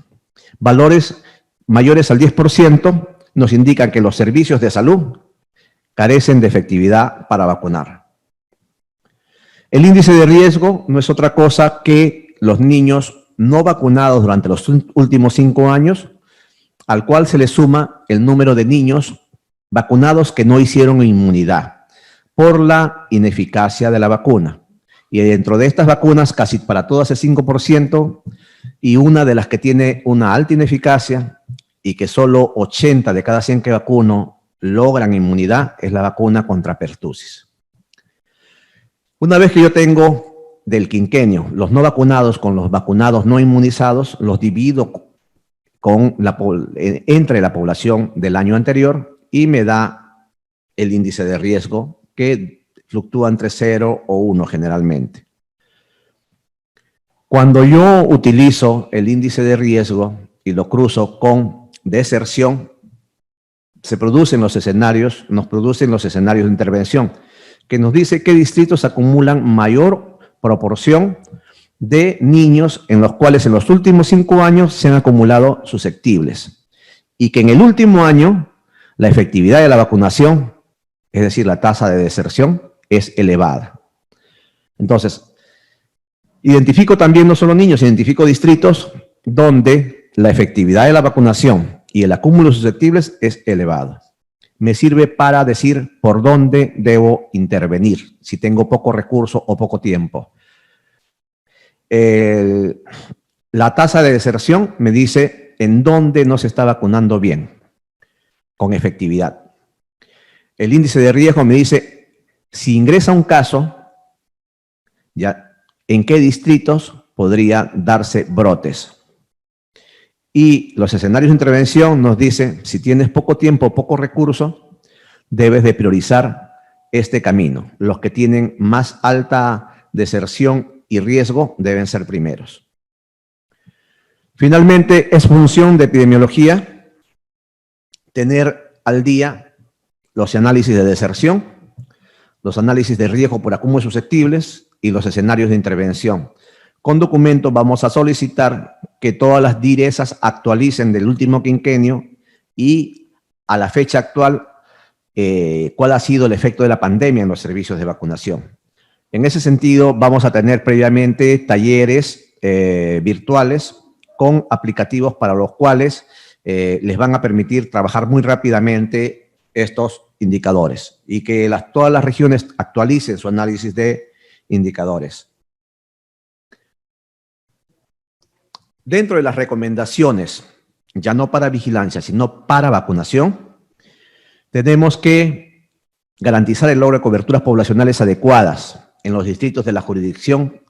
Valores mayores al 10% nos indican que los servicios de salud carecen de efectividad para vacunar. El índice de riesgo no es otra cosa que los niños no vacunados durante los últimos 5 años, al cual se le suma el número de niños vacunados que no hicieron inmunidad por la ineficacia de la vacuna. Y dentro de estas vacunas, casi para todas el 5%, y una de las que tiene una alta ineficacia y que solo 80 de cada 100 que vacuno logran inmunidad, es la vacuna contra pertussis. Una vez que yo tengo del quinquenio los no vacunados con los vacunados no inmunizados, los divido entre la población del año anterior y me da el índice de riesgo, que fluctúa entre 0 o 1 generalmente. Cuando yo utilizo el índice de riesgo y lo cruzo con deserción, nos producen los escenarios de intervención, que nos dice qué distritos acumulan mayor proporción de niños en los cuales en los últimos 5 años se han acumulado susceptibles, y que en el último año la efectividad de la vacunación, es decir, la tasa de deserción, es elevada. Entonces, identifico también no solo niños, identifico distritos donde la efectividad de la vacunación y el acúmulo de susceptibles es elevado. Me sirve para decir por dónde debo intervenir, si tengo poco recurso o poco tiempo. La tasa de deserción me dice en dónde no se está vacunando bien, con efectividad. El índice de riesgo me dice si ingresa un caso, ya, en qué distritos podría darse brotes. Y los escenarios de intervención nos dicen, si tienes poco tiempo o poco recurso, debes de priorizar este camino. Los que tienen más alta deserción y riesgo deben ser primeros. Finalmente, es función de epidemiología tener al día los análisis de deserción, los análisis de riesgo por acúmulos susceptibles y los escenarios de intervención. Con documento vamos a solicitar que todas las DIRESAs actualicen del último quinquenio y a la fecha actual cuál ha sido el efecto de la pandemia en los servicios de vacunación. En ese sentido, vamos a tener previamente talleres virtuales con aplicativos para los cuales les van a permitir trabajar muy rápidamente estos indicadores y que todas las regiones actualicen su análisis de indicadores. Dentro de las recomendaciones, ya no para vigilancia, sino para vacunación, tenemos que garantizar el logro de coberturas poblacionales adecuadas en los distritos de la jurisdicción,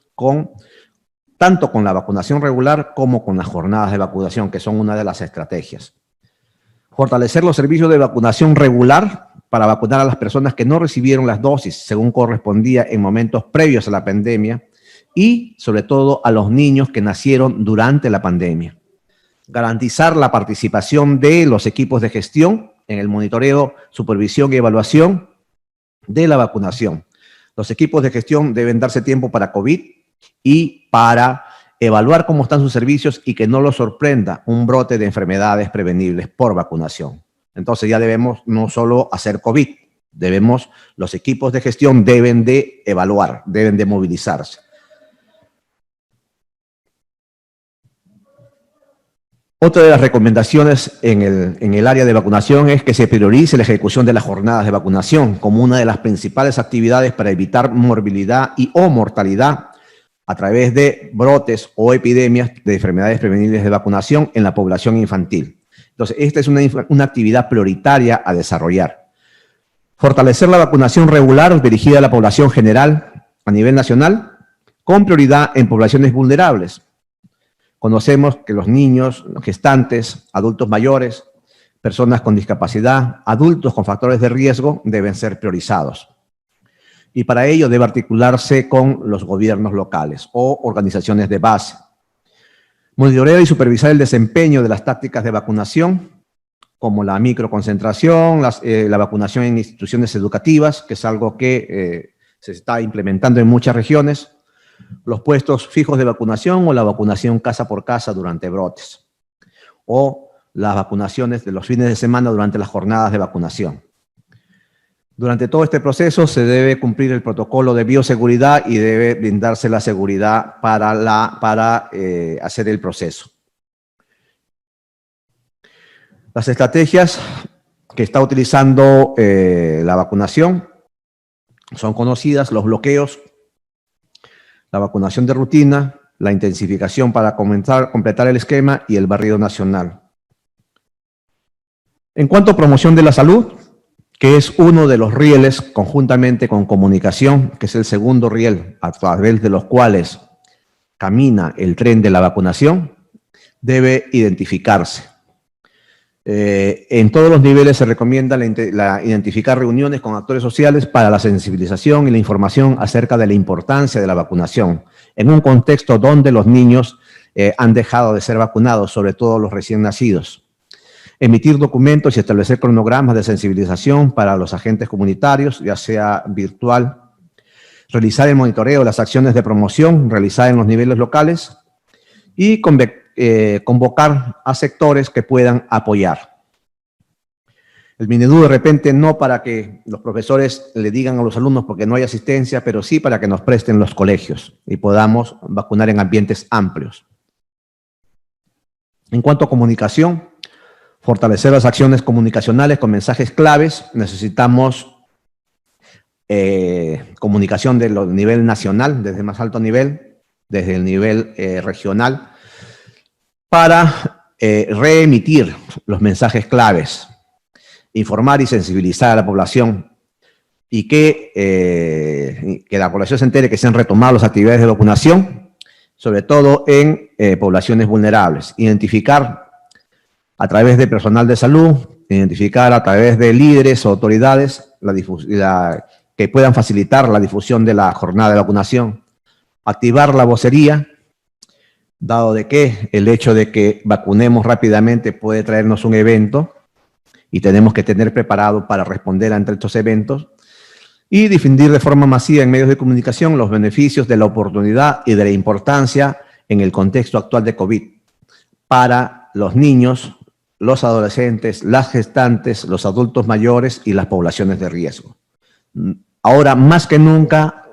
tanto con la vacunación regular como con las jornadas de vacunación, que son una de las estrategias. Fortalecer los servicios de vacunación regular para vacunar a las personas que no recibieron las dosis según correspondía en momentos previos a la pandemia, y sobre todo a los niños que nacieron durante la pandemia. Garantizar la participación de los equipos de gestión en el monitoreo, supervisión y evaluación de la vacunación. Los equipos de gestión deben darse tiempo para COVID y para evaluar cómo están sus servicios y que no los sorprenda un brote de enfermedades prevenibles por vacunación. Entonces ya debemos no solo hacer COVID, los equipos de gestión deben de evaluar, deben de movilizarse. Otra de las recomendaciones en el área de vacunación es que se priorice la ejecución de las jornadas de vacunación como una de las principales actividades para evitar morbilidad o mortalidad a través de brotes o epidemias de enfermedades prevenibles de vacunación en la población infantil. Entonces, esta es una actividad prioritaria a desarrollar. Fortalecer la vacunación regular dirigida a la población general a nivel nacional, con prioridad en poblaciones vulnerables. Conocemos que los niños, los gestantes, adultos mayores, personas con discapacidad, adultos con factores de riesgo deben ser priorizados. Y para ello debe articularse con los gobiernos locales o organizaciones de base. Monitorear y supervisar el desempeño de las tácticas de vacunación, como la microconcentración, la vacunación en instituciones educativas, que es algo que se está implementando en muchas regiones, los puestos fijos de vacunación o la vacunación casa por casa durante brotes, o las vacunaciones de los fines de semana durante las jornadas de vacunación. Durante todo este proceso se debe cumplir el protocolo de bioseguridad y debe brindarse la seguridad para hacer el proceso. Las estrategias que está utilizando la vacunación son conocidas: los bloqueos, la vacunación de rutina, la intensificación para completar el esquema y el barrido nacional. En cuanto a promoción de la salud, que es uno de los rieles conjuntamente con comunicación, que es el segundo riel a través de los cuales camina el tren de la vacunación, debe identificarse. En todos los niveles se recomienda identificar reuniones con actores sociales para la sensibilización y la información acerca de la importancia de la vacunación, en un contexto donde los niños han dejado de ser vacunados, sobre todo los recién nacidos. Emitir documentos y establecer cronogramas de sensibilización para los agentes comunitarios, ya sea virtual. Realizar el monitoreo de las acciones de promoción realizadas en los niveles locales y convocar a sectores que puedan apoyar. El Minedu de repente no para que los profesores le digan a los alumnos porque no hay asistencia, pero sí para que nos presten los colegios y podamos vacunar en ambientes amplios. En cuanto a comunicación, fortalecer las acciones comunicacionales con mensajes claves. Necesitamos comunicación de nivel nacional, desde el más alto nivel, desde el nivel regional, para reemitir los mensajes claves, informar y sensibilizar a la población y que la población se entere que se han retomado las actividades de vacunación, sobre todo en poblaciones vulnerables. Identificar a través de personal de salud, identificar a través de líderes o autoridades que puedan facilitar la difusión de la jornada de vacunación. Activar la vocería, dado de que el hecho de que vacunemos rápidamente puede traernos un evento y tenemos que tener preparado para responder ante estos eventos, y difundir de forma masiva en medios de comunicación los beneficios de la oportunidad y de la importancia en el contexto actual de COVID para los niños, los adolescentes, las gestantes, los adultos mayores y las poblaciones de riesgo. Ahora, más que nunca,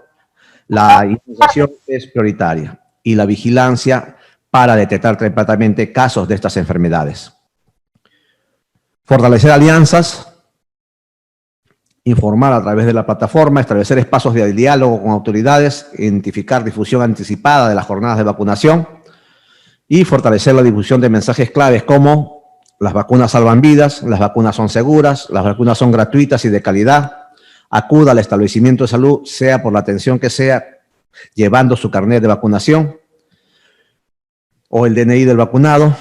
la inmunización es prioritaria y la vigilancia para detectar tempranamente casos de estas enfermedades. Fortalecer alianzas, informar a través de la plataforma, establecer espacios de diálogo con autoridades, identificar difusión anticipada de las jornadas de vacunación y fortalecer la difusión de mensajes claves como las vacunas salvan vidas, las vacunas son seguras, las vacunas son gratuitas y de calidad. Acuda al establecimiento de salud, sea por la atención que sea, llevando su carnet de vacunación o el DNI del vacunado,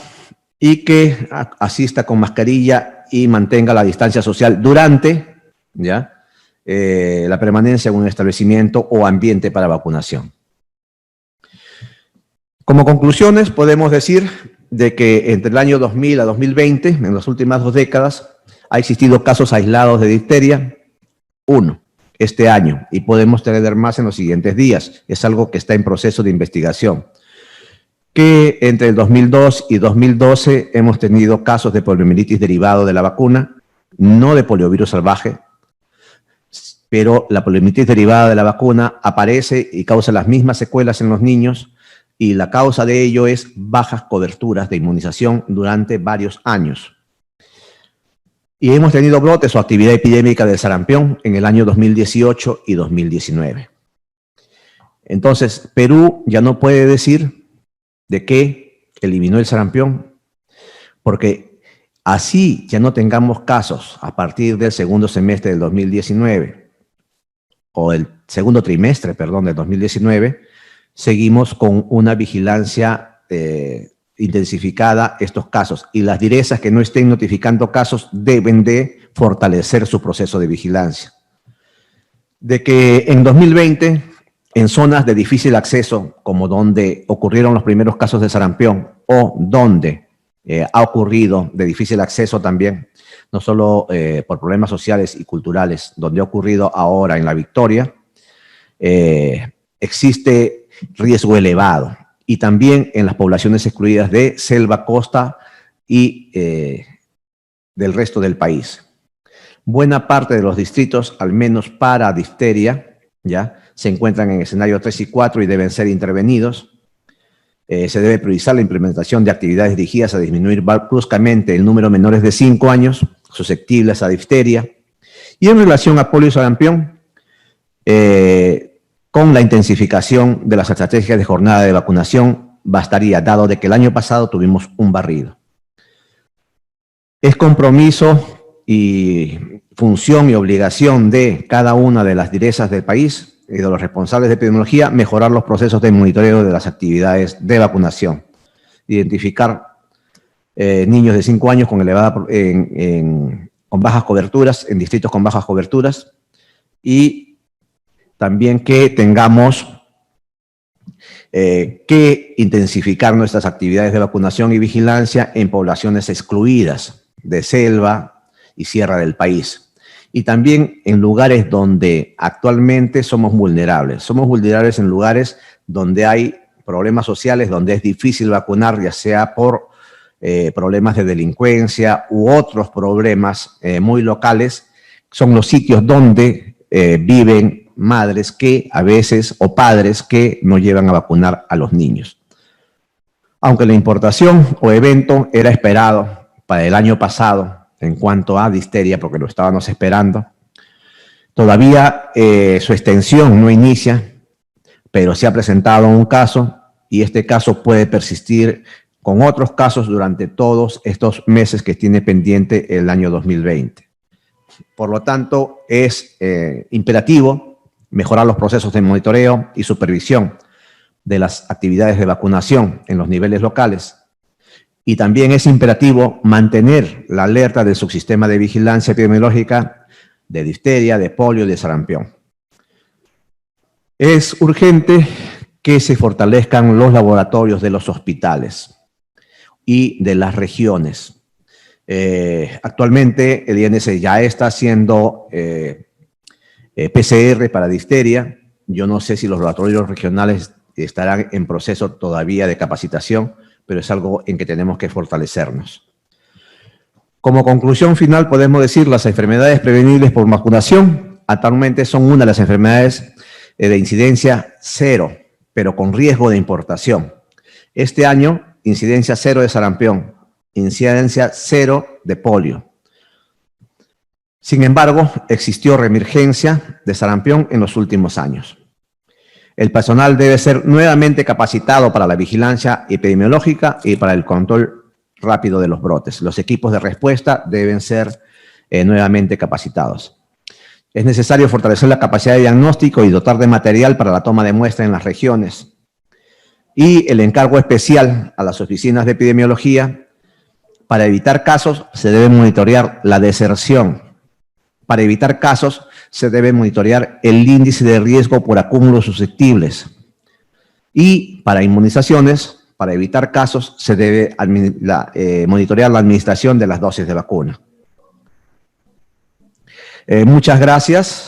y que asista con mascarilla y mantenga la distancia social durante la permanencia en un establecimiento o ambiente para vacunación. Como conclusiones, podemos decir de que entre el año 2000 a 2020, en las últimas 2 décadas, ha existido casos aislados de difteria, 1 este año, y podemos tener más en los siguientes días. Es algo que está en proceso de investigación. Que entre el 2002 y 2012 hemos tenido casos de poliomielitis derivado de la vacuna, no de poliovirus salvaje, pero la poliomielitis derivada de la vacuna aparece y causa las mismas secuelas en los niños y la causa de ello es bajas coberturas de inmunización durante varios años. Y hemos tenido brotes o actividad epidémica del sarampión en el año 2018 y 2019. Entonces, Perú ya no puede decir de que eliminó el sarampión, porque así ya no tengamos casos a partir del segundo semestre del 2019, o el segundo trimestre, perdón, del 2019, seguimos con una vigilancia intensificada estos casos, y las direzas que no estén notificando casos deben de fortalecer su proceso de vigilancia. De que en 2020, en zonas de difícil acceso, como donde ocurrieron los primeros casos de sarampión, o donde ha ocurrido de difícil acceso también, no solo por problemas sociales y culturales, donde ha ocurrido ahora en La Victoria, existe riesgo elevado. Y también en las poblaciones excluidas de selva, costa y del resto del país. Buena parte de los distritos, al menos para difteria, ¿ya?, se encuentran en escenario 3 y 4 y deben ser intervenidos. Se debe priorizar la implementación de actividades dirigidas a disminuir bruscamente el número de menores de 5 años susceptibles a difteria. Y en relación a polio y sarampión, con la intensificación de las estrategias de jornada de vacunación, bastaría, dado de que el año pasado tuvimos un barrido. Es compromiso y función y obligación de cada una de las direzas del país y de los responsables de epidemiología mejorar los procesos de monitoreo de las actividades de vacunación. Identificar niños de 5 años con con bajas coberturas, en distritos con bajas coberturas, y también que tengamos que intensificar nuestras actividades de vacunación y vigilancia en poblaciones excluidas de selva y sierra del país. Y también en lugares donde actualmente somos vulnerables. Somos vulnerables en lugares donde hay problemas sociales, donde es difícil vacunar, ya sea por problemas de delincuencia u otros problemas muy locales. Son los sitios donde viven madres que a veces, o padres que no llevan a vacunar a los niños. Aunque la importación o evento era esperado para el año pasado en cuanto a difteria, porque lo estábamos esperando, todavía su extensión no inicia, pero se ha presentado un caso y este caso puede persistir con otros casos durante todos estos meses que tiene pendiente el año 2020. Por lo tanto, es imperativo mejorar los procesos de monitoreo y supervisión de las actividades de vacunación en los niveles locales. Y también es imperativo mantener la alerta del subsistema de vigilancia epidemiológica de difteria, de polio y de sarampión. Es urgente que se fortalezcan los laboratorios de los hospitales y de las regiones. Actualmente el INS ya está haciendo PCR para difteria. Yo no sé si los laboratorios regionales estarán en proceso todavía de capacitación, pero es algo en que tenemos que fortalecernos. Como conclusión final, podemos decir las enfermedades prevenibles por vacunación actualmente son una de las enfermedades de incidencia cero, pero con riesgo de importación. Este año, incidencia cero de sarampión, incidencia cero de polio. Sin embargo, existió reemergencia de sarampión en los últimos años. El personal debe ser nuevamente capacitado para la vigilancia epidemiológica y para el control rápido de los brotes. Los equipos de respuesta deben ser nuevamente capacitados. Es necesario fortalecer la capacidad de diagnóstico y dotar de material para la toma de muestra en las regiones. Y el encargo especial a las oficinas de epidemiología. Para evitar casos, se debe monitorear la deserción. Para evitar casos, se debe monitorear el índice de riesgo por acúmulos susceptibles. Y para inmunizaciones, para evitar casos, se debe monitorear la administración de las dosis de vacuna. Muchas gracias.